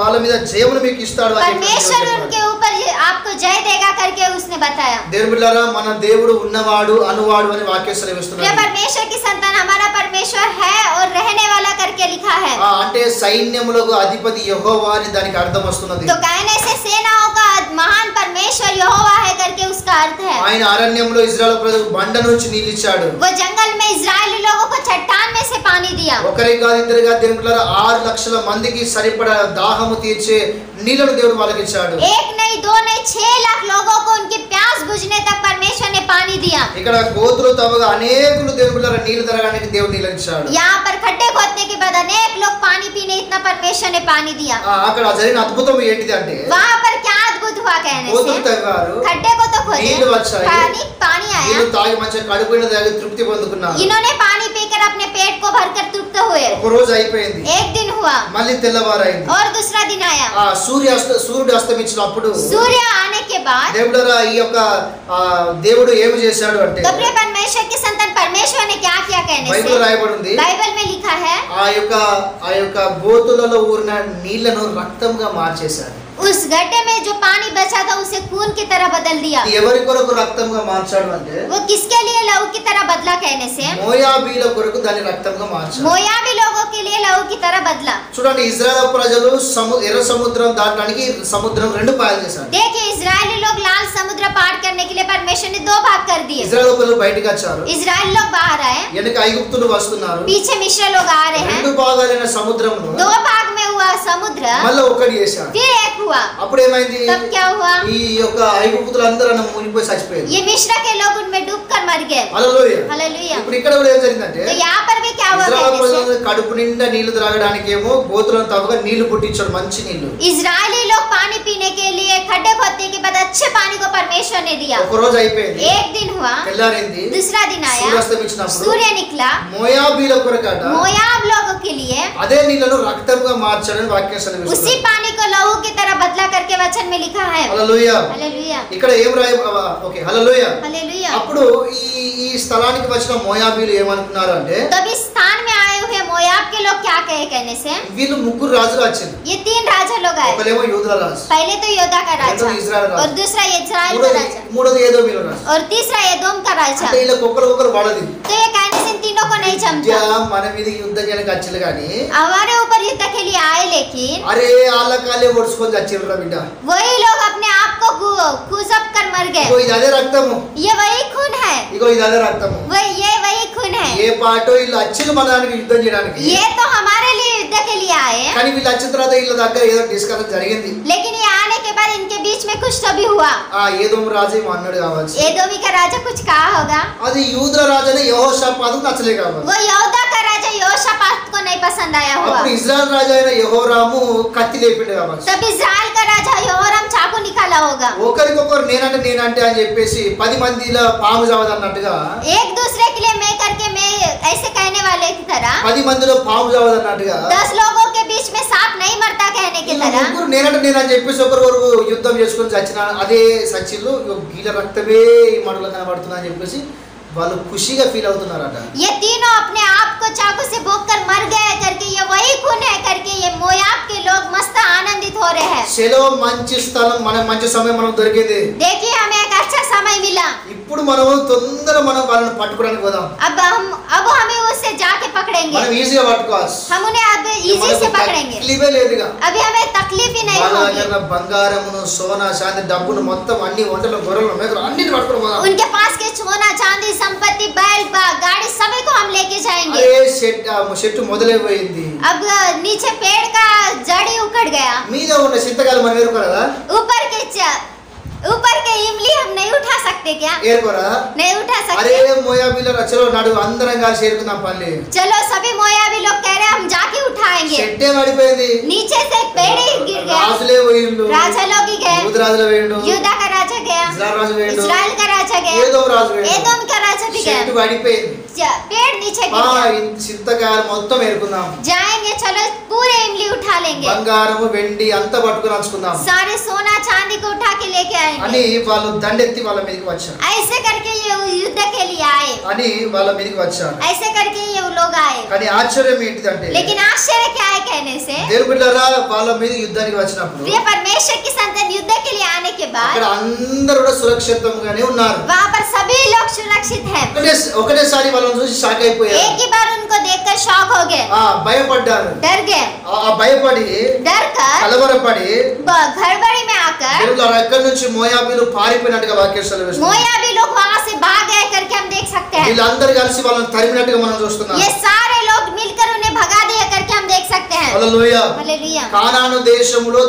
వాళ్ళ మీద జయమును మీకు ఇస్తాడు అని परमेश्वर చెప్పాడు. उनके ऊपर आपको जय देगा करके उसने बताया। దేవుని బిడ్డలారా, మన దేవుడు ఉన్నవాడు అనువాడు అని వాక్యం प्रिय సెలవిస్తున్నాడు. परमेश्वर की संतान हमारा परमेश्वर है और रहने वाला करके लिखा है। అంటే సైన్యములకు అధిపతి యెహోవా అని దానికి అర్థం వస్తున్నది. तो कहने से सेनाओं का महान परमेश्वर यहोवा है करके उसका अर्थ है। ఆయన అరణ్యంలో ఇజ్రాయెల్ ప్రజలకు బండ నుంచి నీళ్ళు ఇచ్చాడు. वो जंगल में इजरायली लोगों को चट्टान में से पानी दिया। ఒకరికి కాదు ఇద్దరు కాదు దేవుని బిడ్డలారా, 6 లక్షల మందికి సరిపడా దాహము తీర్చే నీళ్లను దేవుడు వాళ్ళకి ఇచ్చాడు. एक नहीं दो नहीं 6 लाख लोगों को उनकी प्यास बुझने तक परमेश्वर ने पानी दिया। ఇక్కడ గోతులు తవ్వగా అనేకులు దేవుని బిడ్డలారా నీళ్లు తాగడానికి దేవుడు నీళ్ళు ఇచ్చాడు. यहाँ पर खड्डे खोदने के बाद अनेक लोग पानी पीने इतना परमेश्वर ने पानी दिया। అక్కడ జరిగిన అద్భుతం ఏంటిది అంటే वहाँ पर क्या अद्भुत हुआ कहने గోతులు से తవ్వారు, खड्डे को तो खोदे, నీళ్లు వచ్చాయి, पानी आया, నీళ్లు తాగి మంచిగా కడుపు నిండా తాగి తృప్తి పొందుకున్నారు. इन्होंने पानी पीकर अपने पेट को भरकर तृप्त हुए। ఒక రోజు అయిపోయింది, एक दिन हुआ మళ్ళీ తెల్లవారైంది. और दूसरा दिन आया। సూర్యుడు అస్తమించినప్పుడు सूर्य आने के बाद దేవుడరా ఈ యొక్క దేవుడు ఏమి చేశాడు అంటే तो प्रिय परमेश्वर के संतान परमेश्वर ने क्या किया कहने బైబిల్ से రాయబడి ఉంది, बाइबल में लिखा है ఆ యొక్క గోతులలో ఊరిన నీళ్లను రక్తంగా మార్చేశాడు. उस गड्ढे में जो पानी बचा था उसे खून की तरह बदल दिया। ఎవరి కొరకు రక్తంగా మార్చాడు అంటే वो किसके लिए लहू की तरह बदला कहने से మోయాబీల కొరకు దాన్ని రక్తంగా మార్చాడు. मोयाबी लोगों के लिए लहू की तरह बदला। చూడండి, ఇజ్రాయెల్ ప్రజలు ఎర్ర సముద్రం దాటడానికి సముద్రం 2 పాయలు చేశాడు. देखिए इजरायली लोग लाल समुद्र पार करने के लिए परमेश्वर ने 2 भाग कर दिए। ఇజ్రాయెల్ ప్రజలు బయటికి వచ్చారు, इजराइल लोग बाहर आए, వెనక ఐగుప్తులు వస్తున్నారు. पीछे मिस्र लोग आ रहे हैं। 2 భాగాలైన సముద్రంలో 2 भाग में हुआ समुद्र, మళ్ళీ ఒకటి చేశాడు. फिर एक हुआ। అప్పుడు ఏమైంది, तब क्या हुआ, ఈ యొక్క ఐగుప్తులు అందరూ మునిగిపోయి చచ్చిపోయారు. ये मिस्र के लोग उनमें डूबकर मर गए। హల్లెలూయా. हालेलुया। ఇప్పుడు ఇక్కడ కూడా ఏం జరిగిందంటే तो यहाँ पर भी क्या हुआ ఇజ్రాయెల్ कहने से ప్రజలు కడుపు నిండా నీళ్లు త్రాగడానికి ఏమో గోతులను తవ్వగా నీళ్లు పుట్టించాడు, మంచి నీళ్లు. इजरायली लोग पानी पीने के लिए खड्डे खोदने के बाद अच्छे पानी को परमेश्वर ने दिया। ఒక రోజు అయిపోయింది, एक दिन हुआ, తెల్లారింది, दूसरा दिन आया, సూర్యాస్తమించినప్పుడు सूर्य निकला, మోయాబీల కొరకట मोयाब लोगों के लिए అదే నీళ్లను రక్తంగా మార్చాడని వాక్యం उसी సెలవిస్తుంది. पानी को लहू की तरह बदला करके वचन में लिखा है। హల్లెలూయా. हालेलुया। ఇక్కడ ఏం రాయ ఓకే హల్లెలూయా. हालेलुया। అప్పుడు ఈ స్థలానికి వచ్చిన మోయాబీలు ఏమనుకున్నారు అంటే तब इस स्थान में आए हुए मोयाब के लोग क्या कहे कहने से వీళ్ళు 3 రాజులు వచ్చారు. ये 3 राजा लोग आए। ఒకలేమో యూదుల రాజు, पहले तो योदा का राजा दूसरा इस्राएल राजा, और दूसरा इजराइल का राजा మూడోది ఏదోమీల రాజు. और तीसरा एदोम का राजा। అంటే వీళ్ళకి ఒకరు పడది. तो ये कहने से इन तीनों को नहीं जमता। మన మీద యుద్ధం చేయడానికి వచ్చారు కానీ हमारे ऊपर युद्ध के लिए आए, लेकिन అరే వాళ్ళ కాలే ఒడుచుకొని చచ్చిర్రా బిడ్డ. वही लोग अपने आप को खुजब कर मर ఇగో गए। ఇది అదే రక్తము, ये वही खून है, ఇగో ఇది అదే రక్తము. ये वही खून है। ఏ పాటో వీళ్ళు వచ్చిన మన దానికి యుద్ధం చేయడానికి, ये तो हमारे लिए युद्ध के लिए आए, కానీ వీళ్ళు వచ్చిన తర్వాత వీళ్ళ దగ్గర ఏదో డిస్కషన్ జరిగింది. लेकिन ये आने के बाद इनके बीच में कुछ तो भी हुआ। ఏదో రాజు ఏమో అన్నాడు కావచ్చు, एदोमी का राजा कुछ कहा होगा, అది యూదుల రాజునే యెహోషాపాతుకు నచ్చలే కావచ్చు. वो यहूदा का राजा योशापात को नहीं पसंद आया हुआ। అప్పుడు ఇజ్రాయెల్ రాజు అయిన యెహోరాము కత్తి లేపిండు కావచ్చు. तब इजराइल का राजा यहोराम चाकू निकाला होगा। ఒకరికొకరు నేనంటే అని చెప్పేసి 10 మందిలో పాము చావదన్నట్టుగా, एक दूसरे के लिए मैं करके मैं ऐसे कहने वाले की तरह 10 మందిలో పాము చావదన్నట్టుగా 10 लोगों के बीच में सांप नहीं मरता कहने की तरह ముగ్గురు నేనని చెప్పేసి ఒకరు యుద్ధం చేసుకొని చచ్చిన అదే సచ్చిళ్ళు గీల రక్తమే ఈ మడులో కనబడుతున్నా అని చెప్పేసి వాళ్ళు ఖుషిగా ఫీల్ అవుతున్నారట. ये तीनों अपने आप को चाकू से भोंककर मर गए करके ये वही खून है करके ये मोयाब के लोग मस्त आनंदित हो रहे हैं। సెలవు మంచి స్థలం, మంచి సమయం మనకు దొరికింది. देखिए हमें एक अच्छा समय मिला। ఇప్పుడు మనం తొందర వాళ్ళని పట్టుకోవడానికి పోదాం. अब हमें उससे जाके पकड़ पकड़ेंगे, మనం ఈజీగా పట్టుకోవచ్చు. हम उन्हें अब इजी से पकड़ेंगे, తక్లీఫే లేదుగా. अभी हमें तकलीफ ही नहीं వాళ్ళ होगी। దగ్గర బంగారమును సోనా చాంది డబ్బును మొత్తం అన్ని వంటలు గొర్రెలు మేకలు అన్నిటి పట్టుకొని పోదాం. उनके पास के सोना चांदी संपत्ति बैल गाड़ी सभी को हम लेके जाएंगे। అరే చెట్టు మొదలైపోయింది. अब नीचे पेड़ का जड़ ही उखड़ गया, మీద ఉన్న చింతకాయలు మనం ఏరుకోరా? ऊपर के इमली हम नहीं उठा सकते क्या? ఏరుకోరా? नहीं उठा అరే सकते। మోయాబీలో చలో నాడు అందరం కలిసి ఏరుకుందాం పల్లి. चलो सभी मोयाबी लोग कह रहे हैं हम जाके उठाएंगे। చెట్టే పడిపోయింది. नीचे से पेड़ ही गिर गया, రాజులే పోయిండు. राजा लोग ही गए, యూద రాజులు పోయిండు. यूदा का राजा गया, ఇజ్రాయెల్ రాజు పోయిండు. इस्राएल का राजा गया, ఏదోం రాజు పోయిండు. एदोम का राजा भी गया, చెట్టు పడిపోయింది. पेड़ नीचे गिर गया। చింతకాయలు మొత్తం ఏరుకుందాం. जाएंगे, चलो पूरे इमली उठा लेंगे, బంగారము వెండి అంతా పట్టుకుని వచ్చుకుందాం सारे सोना चांदी को उठा के लेके आएंगे। అని వాళ్ళు దండెత్తి వాళ్ళ మీదకి వచ్చారు. ऐसे करके ये युद्ध के लिए आए, అని వాళ్ళ మీదకి వచ్చారు. ऐसे करके ये लोग आए। కానీ ఆశ్చర్యం ఏంటిదంటే लेकिन आश्चर्य क्या है कहने से, దేవుని బిడ్డలారా వాళ్ళ మీద యుద్ధానికి వచ్చినప్పుడు प्रिय परमेश्वर की संतान युद्ध के लिए आने के అక్కడ बाद అందరూ కూడా సురక్షితంగానే ఉన్నారు. वहाँ पर सभी लोग सुरक्षित हैं। ఒకటేసారి వాళ్ళని చూసి షాక్ అయిపోయారు. एक ही बार उनको देखकर शॉक हो गए, భయపడ్డారు. डर गए, భయపడి डर कर కలవరపడి घड़बड़ी में आकर దేవులారా ఎక్కడి నుంచి మోయాబీలు పారిపోయినట్టుగా వాక్యం సెలవిస్తుంది. मोयाबी लोग वहाँ से भाग गए करके हम देख सकते हैं। వీళ్ళందరూ కలిసి వాళ్ళని తరిమినట్టుగా మనం చూస్తున్నాం. ये सारे लोग मिलकर उन्हें भगा दिया करके हम देख सकते हैं। హల్లెలూయా. हालेलुया। కానాను దేశములో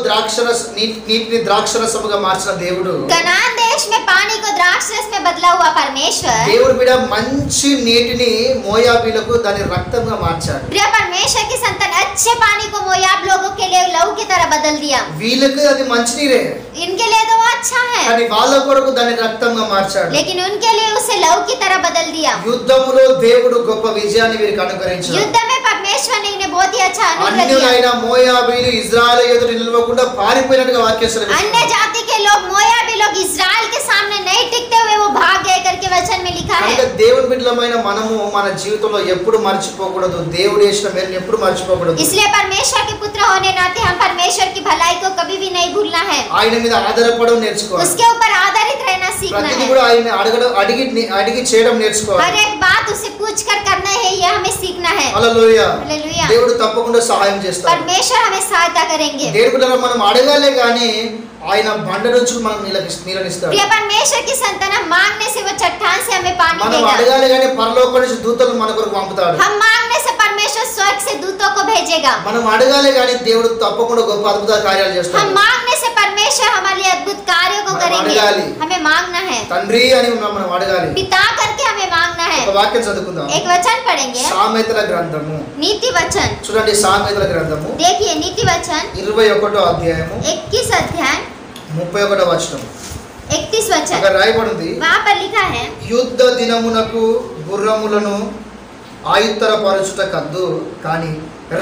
నీటిని ద్రాక్షరసముగా మార్చిన దేవుడు, कनान देश में पानी को द्राक्षरस में बदला हुआ परमेश्वर, దేవుడు బిడ్డ మంచి నీటిని మోయాబీలకు దాని రక్తంగా మార్చాడు. प्रिय परमेश्वर की संतान अच्छे पानी को मोयाब लोगों के लिए लहू की तरह बदल दिया। వీళ్ళకి అది మంచి నీరే, इनके लिए तो वो अच्छा है, కానీ వాళ్ళ కొరకు దాని రక్తంగా మార్చాడు. लेकिन उनके लिए उसे लहू की तरह बदल दिया। యుద్ధములో దేవుడు గొప్ప విజయాన్ని వీరికి అనుగ్రహించాడు. युद्ध में परमेश्वर ने इन्हें बहुत ही अच्छा अनुग्रह दिया। అన్యులైన మోయాబీలు ఇజ్రాయెల్ ఎదుట నిలవకుండా పారిపోయినట్టుగా వాక్యం సెలవిస్తుంది. अन्य जाति के लोग मोयाबी लोग इस्राएल के सामने नहीं टिकते हुए वो भाग गए करके वचन में लिखा है। కనుక దేవుని బిడ్డలమైన మనము మన జీవితంలో ఎప్పుడు మర్చిపోకూడదు. దేవుడు చేసిన మేలుని ఎప్పుడు మర్చిపోకూడదు. इसलिए परमेश्वर के पुत्र होने नाते हम परमेश्वर की भलाई को कभी भी नहीं भूलना है, ఆయన మీద ఆధారపడడం నేర్చుకోవాలి. उसके ऊपर आधारित रहना सीखना ప్రతిదీ है। కూడా ఆయన అడిగి చేయడం నేర్చుకోవాలి. हर एक बात उसे पूछ कर करना है, ये हमें सीखना है। హల్లెలూయా. हालेलुया। దేవుడు తప్పకుండా సహాయం చేస్తాడు. परमेश्वर हमें सहायता करेंगे। దేవుడి బిడ్డలు మనం అడగాలే కానీ ఆయన బండ నుంచి మనం నీళ్ళనిస్తాడు. प्रिय परमेश्वर की संतान हम मांगने से वो चट्टान से हमें पानी మనం देगा। అడగాలి కానీ పరలోకం నుంచి దూతలు మన కొరకు పంపుతాడు. हम मांगने से परमेश्वर स्वर्ग से दूतों को भेजेगा। మనం అడగాలి కానీ దేవుడు తప్పకుండా గొప్ప అద్భుత కార్యాలు हम చేస్తాడు. मांगने से परमेश्वर हमारे लिए अद्भुत कार्यों को हम करेंगे। अड़गाली। हमें मांगना है, తండ్రి అని మనం అడగాలి. पिता करके हमें मांगना है। ఒక వాక్యం చదువుకుందాం. एक वचन पढ़ेंगे, సామెతల గ్రంథము नीति वचन। చూడండి. సామెతల గ్రంథము देखिए नीति वचन 21వ అధ్యాయము 21 अध्याय 31వ వచనం 31 वचन, అక్కడ రాయబడింది. वहाँ पर लिखा है, యుద్ధ దినమునకు గుర్రములను ఆయుత్తరపరచుట కద్దు కానీ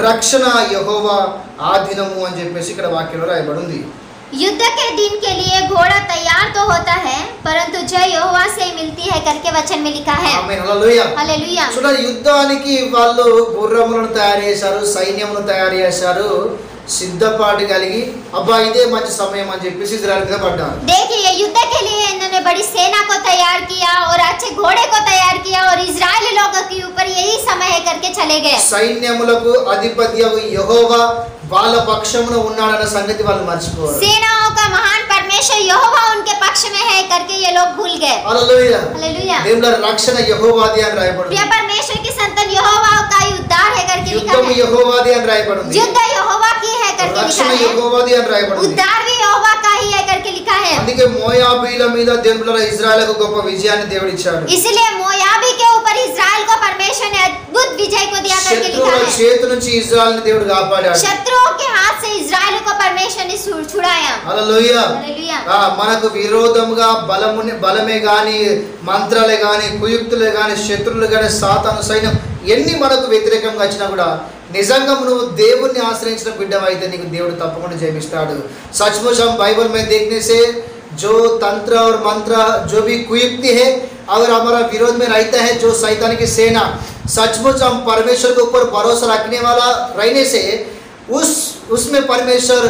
రక్షణ యెహోవా ఆ దినము అని చెప్పేసి ఇక్కడ వాక్యంలో రాయబడింది. युद्ध के दिन के लिए घोड़ा तैयार तो होता है परंतु जय यहोवा से मिलती है करके वचन में लिखा है। ఆమేన్. హల్లెలూయా. हालेलुया। చూడండి, యుద్ధానికి వాళ్ళు గుర్రములను తయారు చేశారు, సైన్యమును తయారు చేశారు, సిద్ధపాటు కలిగి అబ్బా ఇదే మంచి సమయం అని చెప్పేసి ఇజ్రాయెల్ మీద పడ్డారు. देखिए युद्ध के लिए इन्होंने बड़ी सेना को तैयार किया और अच्छे घोड़े को तैयार किया और इजरायली लोगों के ऊपर यही समय है करके चले गए। సైన్యములకు అధిపత్యగు యెహోవా వాళ్ళ పక్షమున ఉన్నాడన్న సంగతి వాళ్ళు మర్చిపోయారు. सेनाओं का महान परमेश्वर यहोवा उनके पक्ष में है करके ये लोग भूल गए। హల్లెలూయా. हालेलुया। దేవుని రక్షణ యెహోవాది అని రాయబడింది. प्रिय परमेश्वर की संतान यहोवा का ही उद्धार है करके लिखा యుద్ధము है। యెహోవాది అని రాయబడింది. युद्ध यहोवा की है करके लिखा రక్షణ है। యెహోవాది అని రాయబడింది. उद्धार भी यहोवा का ही है करके लिखा है। అందుకే మోయాబీల మీద దేవుడు ఇజ్రాయెల్కు గొప్ప విజయాన్ని దేవుడు ఇచ్చాడు. इसलिए मोयाबी के ऊपर इजराइल को परमेश्वर ने अद्भुत विजय को दिया करके लिखा శత్రువుల है। చేతి నుంచి ఇజ్రాయెల్ని దేవుడు కాపాడాడు. शत्रुओं के हाथ से इजराइल को परमेश्वर ने छुड़ाया। హల్లెలూయా. हालेलुया। మనకు విరోధముగా బలమే గాని మంత్రాలే గాని కుయుక్తులే గాని శత్రువులు గాని సాతాను సైన్యం ఎన్ని మనకు వ్యతిరేకంగా వచ్చినా కూడా నిజంగా నువ్వు దేవుణ్ణి ఆశ్రయించిన బిడ్డవైతే నీకు దేవుడు తప్పకుండా జయిస్తాడు. सचमुच हम बाइबल में देखने से जो तंत्र और मंत्र जो भी कुयुक्ति है अगर हमारा विरोध में रहता है, जो शैतान की सेना, सचमुच हम परमेश्वर के ऊपर भरोसा रखने वाला रहने से उसमें परमेश्वर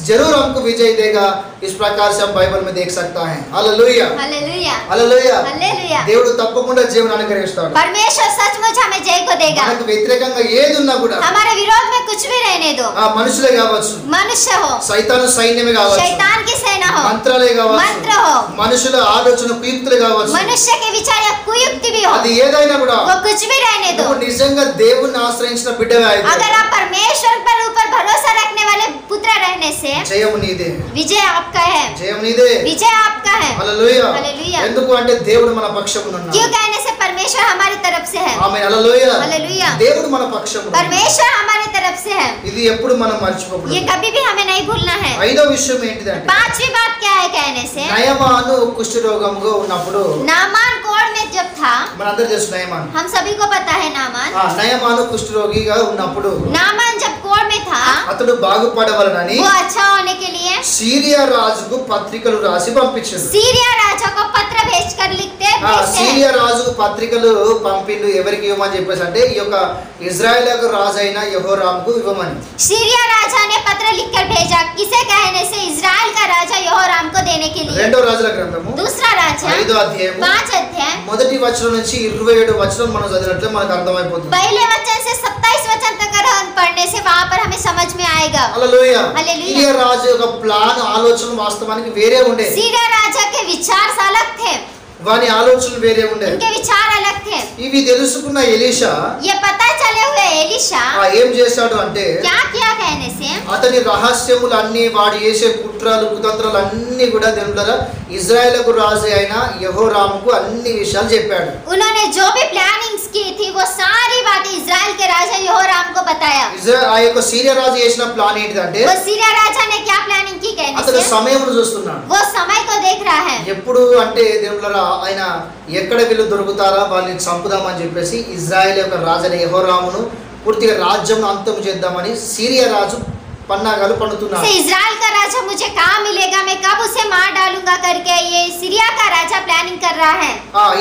जरूर हमको विजय देगा। इस प्रकार से हम बाइबल में देख सकता है। Hallelujah hallelujah hallelujah hallelujah. దేవుడు తప్పకుండా జీవన అనుగ్రహిస్తాడు। परमेश्वर सचमुच हमें जय को देगा। మనకు వ్యతిరేకంగా ఏది ఉన్నా కూడా हमारे विरोध में कुछ भी रहने दो, మనుషులే కావచ్చు, मनुष्य हो, సైతాను సైన్యమే కావచ్చు, शैतान की सेना हो, మంత్రాలే కావచ్చు, मंत्र हो, మనుషుల ఆలోచన కుయుక్తులు కావచ్చు, मनुष्य के विचार या कुयुक्ति भी हो, అది ఏదైనా కూడా वो कुछ भी रहने दो। నువ్వు నిజంగా దేవుణ్ణి ఆశ్రయించిన బిడ్డవే అయితే अगर आप परमेश्वर पर ऊपर भरोसा रखने वाले पुत्र रहने से జయము నీదే, विजय आपका है, జయము నీదే। विजय आपका है। హల్లెలూయా హల్లెలూయా। ఎందుకు అంటే దేవుడు మన పక్షమున ఉన్నాడు। क्यों कहने से परमेश्वर हमारी तरफ से है। ఆమేన్ హల్లెలూయా హల్లెలూయా। దేవుడు మన పక్షమున ఉన్నాడు। परमेश्वर हमारी तरफ से है, ఇది ఎప్పుడు మనం మర్చిపోకూడదు। ये कभी भी हमें नहीं भूलना है। ఐదో విషయం ఏంటిదంటే पांचवी बात क्या है कहने से, నయమాను కుష్ఠరోగంగా ఉన్నప్పుడు नामान कोढ़ में जब था, మనందరూ తెలుసు నయమాను। हम सभी को पता है नामान। నయమాను కుష్ఠరోగిగా ఉన్నప్పుడు नामान जब कोढ़ में था, అతడు బాగుపడవలనని वो अच्छा होने के लिए సిరియా రాజుకు పత్రికలు రాసి పంపించాడు। सीरिया राजा को पत्र भेजकर भेजते हैं। సిరియా రాజుకు పత్రికలు పంపిండు ఎవరికి ఇవ్వమని చెప్పేసి అంటే ఈ యొక్క ఇజ్రాయెలకు రాజు అయిన యెహోరాముకు ఇవ్వమని। सीरिया राजा ने पत्र लिखकर भेजा, किसे कहने से, इजराइल का राजा यहोराम को देने के लिए। రెండో రాజుల గ్రంథము दूसरा राजा 5వ అధ్యాయము 5 अध्याय మొదటి వచనం నుంచి 27 వచనం మనం చదివినట్లే మనకు అర్థమైపోతుంది। पहले वचन से 27 वचन तक अगर हम पढ़ने से वहां पर हमें समझ में आएगा। హల్లెలూయా హల్లెలూయా। సిరియా రాజు యొక్క ప్లాన్ ఆలోచన వాస్తవానికి వేరే ఉండే। सीरिया राजा के विचार अलग थे, వాని ఆలోచనలు వేరే ఉండే। उनके विचार अलग थे। ఇవి తెలుసుకున్న ఎలీషా ये पता चले हुए एलिशा ఏం చేశాడు అంటే क्या किया कहने से, అతని రహస్యములన్నీ వాడు చేసే కుట్రలు కుతంత్రాలు అన్ని కూడా దేవుడా ఇజ్రాయెలకు రాజు అయిన యెహోరాముకు అన్ని విషయాలు చెప్పాడు। उन्होंने जो भी प्लानिंग्स की थी वो सारी बातें इजराइल के राजा यहोराम को बताया। ఆ యొక్క సిరియా రాజు చేసిన ప్లాన్ ఏంటిదంటే वो सीरिया राजा ने क्या प्लानिंग की कहने అతను से, సమయం చూస్తున్నాడు। वो समय को देख रहा है। ఎప్పుడు అంటే దేవుడా ఆయన ఎక్కడ వీళ్ళు దొరుకుతారా వాళ్ళని చంపుదామని చెప్పేసి ఇజ్రాయెల్ యొక్క రాజైన యెహోరామును పూర్తిగా రాజ్యం అంతం చేద్దామని సిరియా రాజు పన్నాగాలు పన్నుతున్నాడు। से इजराइल का राजा मुझे कहाँ मिलेगा, मैं कब उसे मार डालूंगा करके ये सीरिया का राजा प्लानिंग कर रहा है।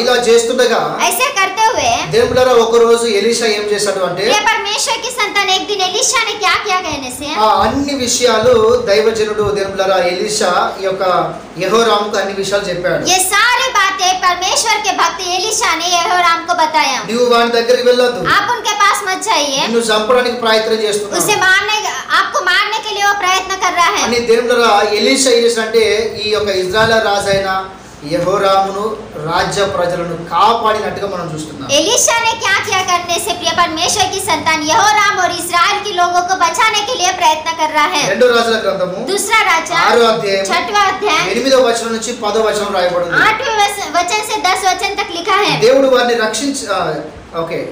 ఇలా చేస్తుండగా ऐसे करते हुए దేవుడా ఒక రోజు ఎలీషా ఏం చేశాడు అంటే ये परमेश्वर की संतान एक दिन एलिशा ने क्या किया कहने से, అన్ని విషయాలు దైవజనుడు దేవుడా ఎలీషా ఈ యొక్క యెహోరాముకు అన్ని విషయాలు చెప్పాడు। ये सारी बातें परमेश्वर के भक्त एलिशा ने यहोराम को बताया। నువ్వు వాని దగ్గరికి వెళ్ళొద్దు, आप उनके पास मत जाइए, నిన్ను చంపడానికి ప్రయత్నం చేస్తున్నావు उसे मारने, आपको मारने के लिए वो प्रयत्न कर रहा है। అని దేవుడా ఎలీషా ఏం చేశాడంటే ఈ యొక్క ఇజ్రాయెల్ రాజు అయిన యెహోరామును రాజ్య ప్రజలను కాపాడినట్టుగా మనం చూస్తున్నాం। एलिशा ने क्या किया करने से, प्रिय परमेश्वर की संतान यहोराम और इस्राएल के लोगों को बचाने के लिए प्रयत्न कर रहा है। రెండో రాజుల గ్రంథము दूसरा राजा 6వ అధ్యాయం 6वां अध्याय 8వ వచనం నుంచి 10వ వచనం రాయబడింది। 8वें वचन से 10 वचन तक लिखा है, దేవుడు వారిని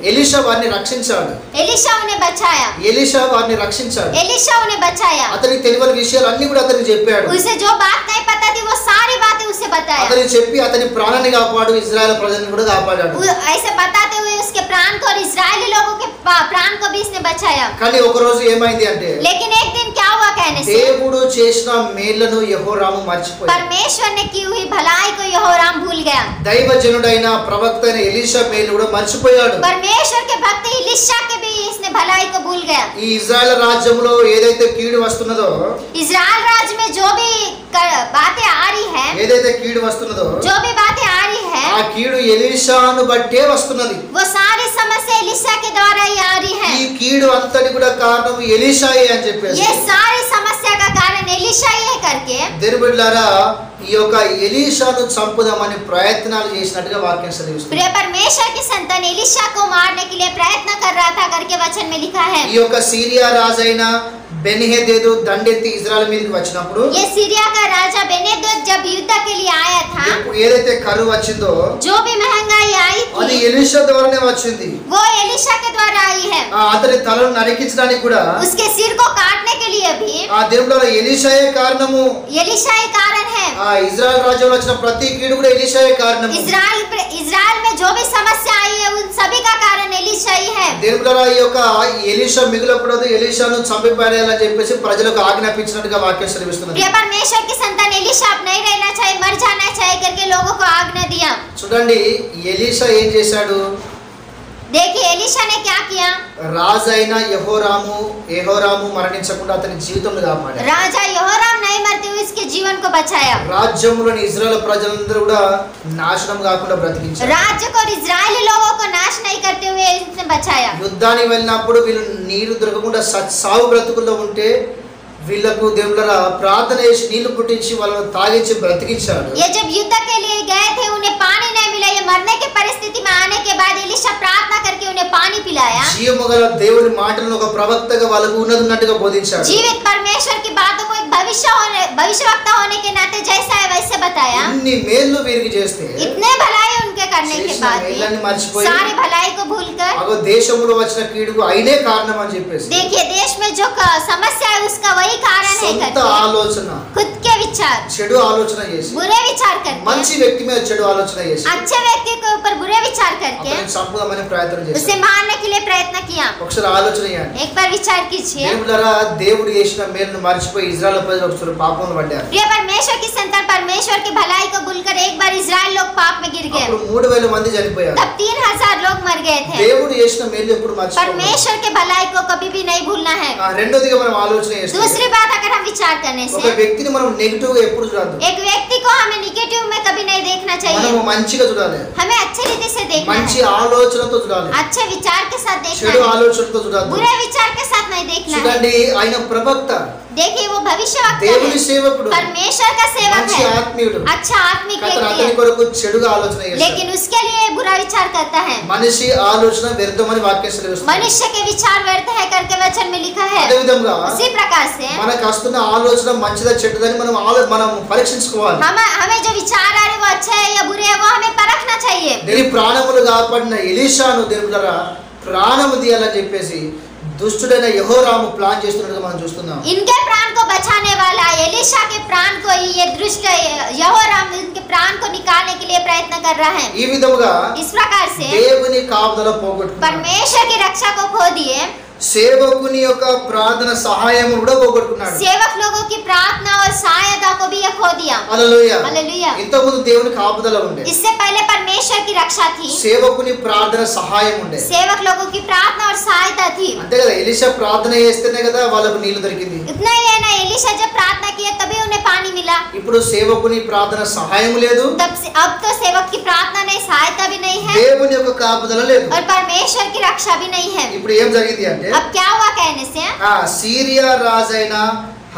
ఎలీషా వారిని రక్షించాడు। एलिशा उन्हें बचाया, ఎలీషా వారిని రక్షించాడు। एलिशा उन्हें बचाया। అతనికి తెలియని విషయాలు అన్ని కూడా అతనికి చెప్పాడు। उसे जो बात नहीं पता थी वो सारी बातें उसे बताया। అతనికి చెప్పి అతని ప్రాణాన్ని కాపాడు, ఇజ్రాయెల్ ప్రజలను కూడా కాపాడాడు। ऐसे बताते हुए उसके प्राण को और इजरायली लोगों के प्राण को भी इसने बचाया। కానీ ఒక రోజు ఏమైంది అంటే लेकिन एक दिन क्या हुआ कहने से, దేవుడు చేసిన మేళ్లను యెహోరాము మర్చిపోయాడు। परमेश्वर ने की हुई भलाई को यहोराम भूल गया। దైవజనుడైన ప్రవక్త అయిన ఎలీషా మేలు కూడా మర్చిపోయాడు। परमेश्वर के भक्त एलिशा के भी इसने भलाई को भूल गया। ఈ ఇజ్రాయెల్ రాజ్యంలో ఏదైతే కీడు వస్తున్నదో, इजराइल राज्य में जो भी बातें आ रही है, ఏదైతే కీడు వస్తున్నదో जो भी बातें आ रही है, ఆ కీడు ఎలీషాను బట్టే వస్తున్నది। वो सारी समस्या एलिशा के द्वारा ही आ रही है। ఈ కీడు అంతటి కూడా కారణం ఎలీషాయే అని చెప్పేసి ये सारी समस्या का कारण एलिशा ही है करके దేవుని బిడ్డలారా ఈ యొక్క ఎలీషాను చంపుదామని ప్రయత్నాలు చేసినట్టుగా వాక్యం చదివిస్తుంది। प्रिय परमेश्वर की संतान एलिशा को मारने के लिए प्रयत्न कर रहा था करके वचन में लिखा है। ఈ యొక్క సిరియా రాజైన బెన్హెదెదు దండెత్తి ఇజ్రాయెల్ మీదకి వచ్చినప్పుడు ये सीरिया का राजा बेनेदोत जब युद्ध के लिए आया था, ఇప్పుడు ఏదైతే కరువు వచ్చిందో जो भी महंगाई आई అది थी ఎలీషా ద్వారానే వచ్చింది। वो एलिशा के द्वारा आई है। అతని తలను నరికించడానికి కూడా उसके सिर को काटने के लिए भी ఆ దేవుడు ఎలీషాయే కారణము। एलिशा ही कारण है। ఆ ఇజ్రాయెల్ రాజ్యంలో వచ్చిన ప్రతి కీడు కూడా ఎలీషాయే కారణము। इजराइल में जो भी समस्या आई है उन सभी का कारण एलिशा ही है। దేవుడు ఈ యొక్క ఎలీషా మిగిలకూడదు, ఎలీషాను చంపిపారేయాలని చెప్పేసి ప్రజలకు ఆజ్ఞాపించినట్టుగా వాక్యం చదివిస్తున్నది। प्रिय परमेश्वर की संतान एलिशा अब नहीं रहना चाहिए, मर जाना चाहिए करके लोगों को आज्ञा दिया। చూడండి ఎలీషా ఏం చేశాడు, देखिए एलीशा ने क्या किया। రాజైన యెహోరాము మరణించకుండా అతని జీవితంను కాపాడాడు. राजा यहोराम नहीं मरते हुए इसके जीवन को बचाया। రాజ్యంలోని ఇజ్రాయెల్ ప్రజలందరూ కూడా నాశనం కాకుండా బ్రతికించారు. राज्य को और इजरायली लोगों को नाश नहीं करते हुए इसने बचाया। యుద్ధానికి వెళ్ళినప్పుడు వీళ్ళు నీరు దొరకకుండా సాగు బ్రతుకుల్లో ఉంటే వీళ్ళకు దేవుళ్ళరా ప్రార్థన చేసి నీళ్లు పుట్టించి వాళ్ళని తాగించి బ్రతికించాడు. ये जब युद्ध के लिए गए थे उन्हें पानी नहीं मिला, ये मरने की परिस्थिति में आने के बाद एलीशा प्रार्थना करके उन्हें पानी पिलाया। జీవముగల దేవుని మాటలను ఒక ప్రవక్తగా వాళ్ళకు ఉన్నట్టుగా బోధించాడు. जीवित परमेश्वर की बातों को एक भविष्यवक्ता होने के नाते जैसा है वैसे बताया। इन्नी మేలు వీరికి చేస్తే इतने भलाई उनके करने के बाद भी सारी भलाई को भूलकर అగో దేశంలో వచ్చిన కీడుకు అయినే కారణం అని చెప్పేసి देखिए देश में जो समस्या है उसका वही कारण है సొంత करके ఆలోచన खुद के विचार చెడు ఆలోచన చేసి बुरे विचार करके మంచి వ్యక్తి మీద చెడు ఆలోచన చేసి अच्छे व्यक्ति के ऊपर बुरे विचार करके అతన్ని చంపుదామని ప్రయత్నం उसे చేశారు. मारने के लिए प्रयत्न किया। ఒకసారి ఆలోచన చేయండి. एक बार विचार कीजिए। దేవుళ్ళరా దేవుడు చేసిన మేలును మర్చిపోయి ఇజ్రాయెల్ ప్రజలు ఒకసారి పాపంలో పడ్డారు. प्रिय परमेश्वर की संतान परमेश्वर की भलाई को भूलकर एक बार इजराइल लोग पाप में गिर गए। అప్పుడు 3000 మంది చనిపోయారు. तब 3000 लोग मर गए थे। దేవుడు చేసిన మేలు ఎప్పుడు మర్చిపోకూడదు. परमेश्वर के भलाई को कभी भी नहीं भूलना है। రెండోదిగా మనం ఆలోచన చేస్తే दूसरी बात अगर हम विचार करने ఒక से వ్యక్తిని మనం నెగటివ్ గా ఎప్పుడు చూడొద్దు. एक व्यक्ति को हमें निगेटिव में कभी नहीं देखना మనం चाहिए। మంచిగా చూడాలి. हमें अच्छे रीति से देखना మంచి है, ఆలోచనతో చూడాలి. अच्छे विचार के साथ देखना చెడు है, ఆలోచనతో చూడొద్దు. बुरे विचार के साथ नहीं देखना है। చూడండి ఆయన ప్రవక్త देखिए वो भविष्यवक्ता దేవుని है, సేవకుడు परमेश्वर का सेवक మంచి है, ఆత్మీయుడు. अच्छा आत्मिक అతను व्यक्ति అతని है, కొరకు చెడుగా ఆలోచన చేస్తాడు. लेकिन उसके लिए बुरा विचार करता है। మనిషి ఆలోచన వ్యర్థమని వాక్యం సెలవిస్తుంది. मनुष्य के विचार व्यर्थ है करके वचन में लिखा है। అదే విధంగా उसी प्रकार से మనకు వస్తున్న ఆలోచన మంచిదా చెడ్డదని మనం పరీక్షించుకోవాలి. हमें जो विचार आ रहे वो अच्छे है या बुरे है वो हमें परखना चाहिए। దేని ప్రాణములు కాపాడిన ఎలీషాను దేవుళ్ళరా ప్రాణము తీయాలని చెప్పేసి దుష్టుడైన యెహోరాము ప్లాన్ చేస్తున్నట్టుగా మనం చూస్తున్నాం. इनके प्राण को बचाने वाला एलीशा के प्राण को ये दुष्ट यहोराम इनके प्राण को निकालने के लिए प्रयत्न कर रहा है। ఈ విధముగా इस प्रकार से దేవుని కాపుదల పోగొట్టుకున్నాడు. परमेश्वर की रक्षा को खो दिए, సేవకుని యొక్క ప్రార్థన సహాయం కూడా పోగొట్టుకున్నాడు. सेवक लोगों की प्रार्थना और सहायता को भी ये खो दिया। హల్లెలూయా. हालेलुया। ఇంతకుముందు దేవుని కాపుదల ఉండే, इससे पहले परमेश्वर की रक्षा थी, సేవకుని ప్రార్థన సహాయం ఉండే. सेवक लोगों की प्रार्थना और सहायता थी। అంతే కదా, ఎలీషా ప్రార్థన చేస్తేనే కదా వాళ్ళకు నీళ్లు దొరికింది. इतना ही है ना, एलीशा जब प्रार्थना किया तभी उन्हें पानी मिला। ఇప్పుడు సేవకుని ప్రార్థన సహాయం లేదు, तब से अब तो सेवक की प्रार्थना नहीं, सहायता भी नहीं है దేవుని యొక్క కాపుదల లేదు. और परमेश्वर की रक्षा भी नहीं है। ఇప్పుడు ఏం జరిగింది అంటే अब क्या हुआ कहने से सीरिया రాజైన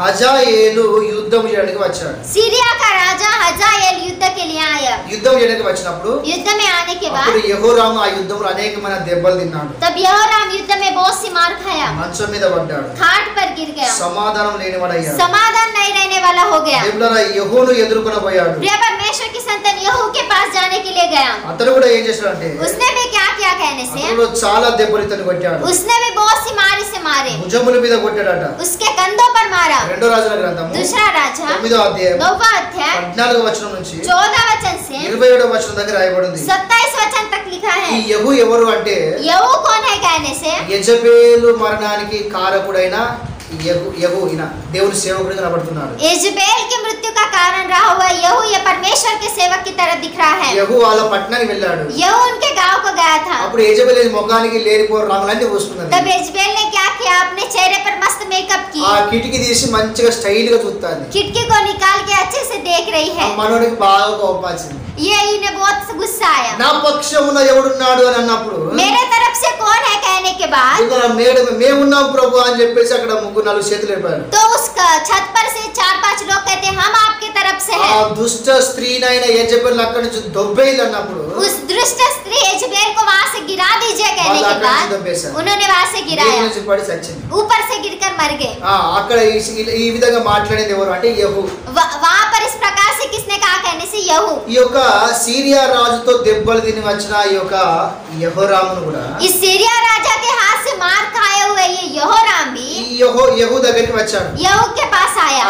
హజాయేలు యుద్ధం చేయడానికి వచ్చాడు. सीरिया का राजा हजाएल युद्ध के लिए आया। యుద్ధం చేయడానికి వచ్చినప్పుడు युद्ध में आने के అప్పుడు बाद యెహోరాము ఆ యుద్ధంలో అనేకమైన దెబ్బలు తిన్నాడు. तब यहोराम युद्ध में बहुत सी मार खाया, మంచం మీద పడ్డాడు, खाट पर गिर गया, సమాధానం లేనివాడయ్యాడు. समाधान नहीं रहने वाला हो गया। దేవుడా యెహోను ఎదుర్కొనబోయాడు. प्रिय परमेश्वर की संतान यहू के पास जाने के लिए गया। అతను కూడా ఏం చేశాడంటే उसने भी क्या किया कहने से అతను చాలా దెబ్బలు ఇతను కొట్టాడు. उसने भी बहुत सी मारी से मारे, భుజముల మీద కొట్టాడట. उसके कंधों पर मारा। రెండో రాజుల గ్రంథము दूसरा राजा 9వ అధ్యాయం 9वां अध्याय 14వ వచనం నుంచి 14 वचन से 27వ వచనం దగ్గర రాయబడింది. 27 वचन तक लिखा ఈ है। యెహూ ఎవరు అంటే यहू कौन है कहने से యెజబేలు మరణానికి కారకుడైన యెహూ ఈయన దేవుని సేవకుడిగా కనబడుతున్నాడు. इजबेल की मृत्यु का कारण रहा हुआ यहू ये परमेश्वर के सेवक की तरह दिख रहा है। యెహూ వాళ్ళ పట్టణానికి వెళ్ళాడు. यहू उनके गांव को गया था। అప్పుడు యెజబేలు ముఖానికి లేనిపో రంగులన్నీ పూసుకున్నది. तब इजबेल ने क्या किया, अपने चेहरे पर मस्त मेकअप की, ఆ కిటికీ తీసి మంచిగా స్టైల్ గా చూస్తాంది. खिड़की को निकाल के अच्छे से देख रही है। మనోడికి బాగా కోపం వచ్చింది. ये इन्हें बहुत गुस्सा आया। నా పక్షమున ఎవడున్నాడు అని అన్నప్పుడు मेरे तरफ से कौन है कहने के बाद మేమున్నాం ప్రభు అని చెప్పేసి అక్కడ 3-4 చేతులు లేపారు. तो उस छत पर से 4-5 लोग कहते हैं हम आपकी तरफ से ఆ हैं। దుష్ట స్త్రీనైన యెజబెల్ అక్కడి నుంచి దొబ్బేయాలి అన్నప్పుడు उस दुष्ट स्त्री इजबेल को वहां से गिरा दीजिए कहने వాళ్ళు के అక్కడి నుంచి बाद దొబ్బేశారు. उन्होंने वहां से దీని गिराया, నుంచి పడి చచ్చింది. ऊपर से गिरकर मर गए। అక్కడ ఈ విధంగా మాట్లాడేది ఎవరు అంటే యెహూ. वहां पर इस प्रकार से किसने कहा कहने से यहू। ఈ యొక్క सीरिया రాజుతో దెబ్బలు తిని వచ్చిన ఈ యొక్క యెహోరామును కూడా इस सीरिया राजा के हाथ से मार खाए हुए ये यहोराम भी ఈ యెహూ దగ్గరికి వచ్చాడు. यहू के पास आया,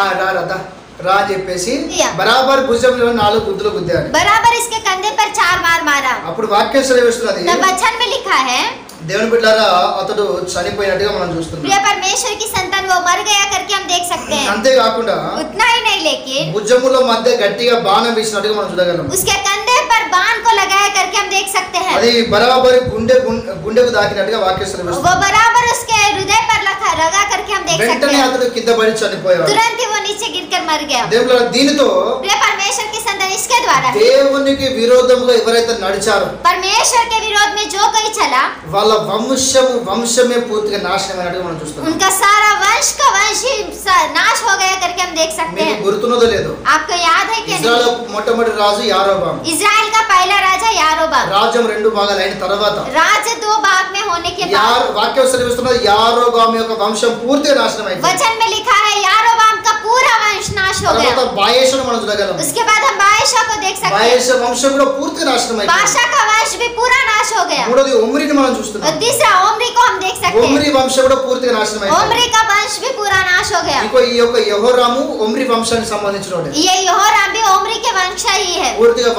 రా అని చెప్పేసి బరాబర్ భుజంలో 4 గుద్దులు గుద్దాడు. बराबर इसके कंधे पर 4 मार मारा। అప్పుడు వాక్యం సెలవిస్తున్నది तब वचन में लिखा है దేవుని బిడ్డలారా అతడు చనిపోయినట్టుగా మనం చూస్తున్నాం. प्रिय परमेश्वर की संतान वो मर गया करके हम देख सकते हैं। అంతేకాకుండా उतना ही नहीं, लेकिन భుజముల మధ్య గట్టిగా బాణం వేసినట్టుగా మనం చూడగలం. उसके कंधे पर बाण को लगाया करके करके हम देख सकते हैं। అది బరాబరి గుండెకు తాకినట్టుగా వాక్యం సెలవిస్తుంది. वो बराबर उसके हृदय पर लगा करके हम देख सकते వెంటనే हैं। అతడు కింద పడి చనిపోయాడు. तुरंत ही वो नीचे गिरकर मर गया। దేవుళ్ళ దీనితో प्रिय परमेश्वर की संतान, इसके द्वारा దేవునికి విరోధంగా ఎవరైతే నడిచారో परमेश्वर के विरोध में जो कोई चला, వాళ్ళ వంశమే పూర్తిగా నాశనమైనట్టుగా మనం చూస్తున్నాం. उनका सारा वंश का वंश ही नाश हो गया करके हम देख सकते మీకు हैं। గుర్తున్నదో లేదో, आपको याद है कि ఇజ్రాయెల్ మొట్టమొదటి రాజు యారోబాము. इजराइल का पहला राजा यारोबाम। రాజ్యం రెండు భాగాలు అయిన తర్వాత राज्य दो भाग में होने के बाद వాక్యం సెలవిస్తున్నది యారోబాము యొక్క వంశం పూర్తిగా నాశనమైంది. वचन में लिखा है यारोबाम का पूरा वंश नाश हो తర్వాత गया। బాయేషను మనం చూడగలం. उसके बाद हम बादशाह को देख सकते हैं। బాయేష వంశం కూడా పూర్తిగా నాశనమైంది. बादशाह का वंश भी पूरा नाश हो गया। మూడోది ఒమ్రిని మనం చూస్తున్నాం. और तीसरा ओमरी को हम देख सकते हैं। ఒమ్రి వంశం కూడా పూర్తిగా నాశనమైంది. ओमरी का वंश भी पूरा नाश हो गया। ఇంకో ఈ యొక్క యెహోరాము ఒమ్రి వంశానికి సంబంధించినోడే. ये यहोराम भी ओमरी के वंश ही है। పూర్తిగా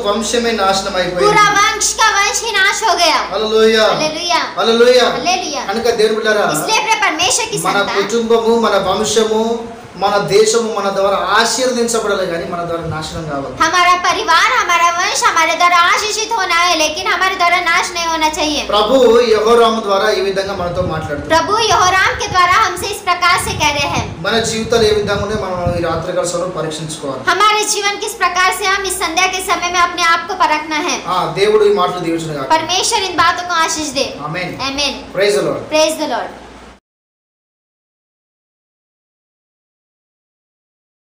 వంశమే నాశనం అయిపోయింది. पूरा वंश का वंश ही नाश हो गया। Hallelujah hallelujah hallelujah. हालेलुया। కనుక దేవుని బిడ్డలారా, इसलिए प्रिय परमेश्वर की మన संतान, కుటుంబము, మన వంశము, మన దేశము మన ద్వారా ఆశీర్వదించబడాలి కానీ మన ద్వారా నాశనం కావాలి. हमारा परिवार, हमारा वंश हमारे द्वारा आशीषित होना है, लेकिन हमारे द्वारा नाश नहीं होना चाहिए। ప్రభు యెహోరాము ద్వారా ఈ విధంగా మనతో మాట్లాడుతాడు. प्रभु यहोराम के द्वारा हमसे इस प्रकार से कह रहे हैं। మన జీవితాలు ఏ విధంగా ఉన్నాయో మనం ఈ రాత్రికాల సమయంలో పరీక్షించుకోవాలి. हमारे जीवन किस प्रकार से हम इस संध्या के समय में अपने आप को परखना है। దేవుడు ఈ మాటలు దీవించును గాక. परमेश्वर इन बातों को आशीष दे। ఆమేన్. आमीन। Praise the lord. Praise the Lord.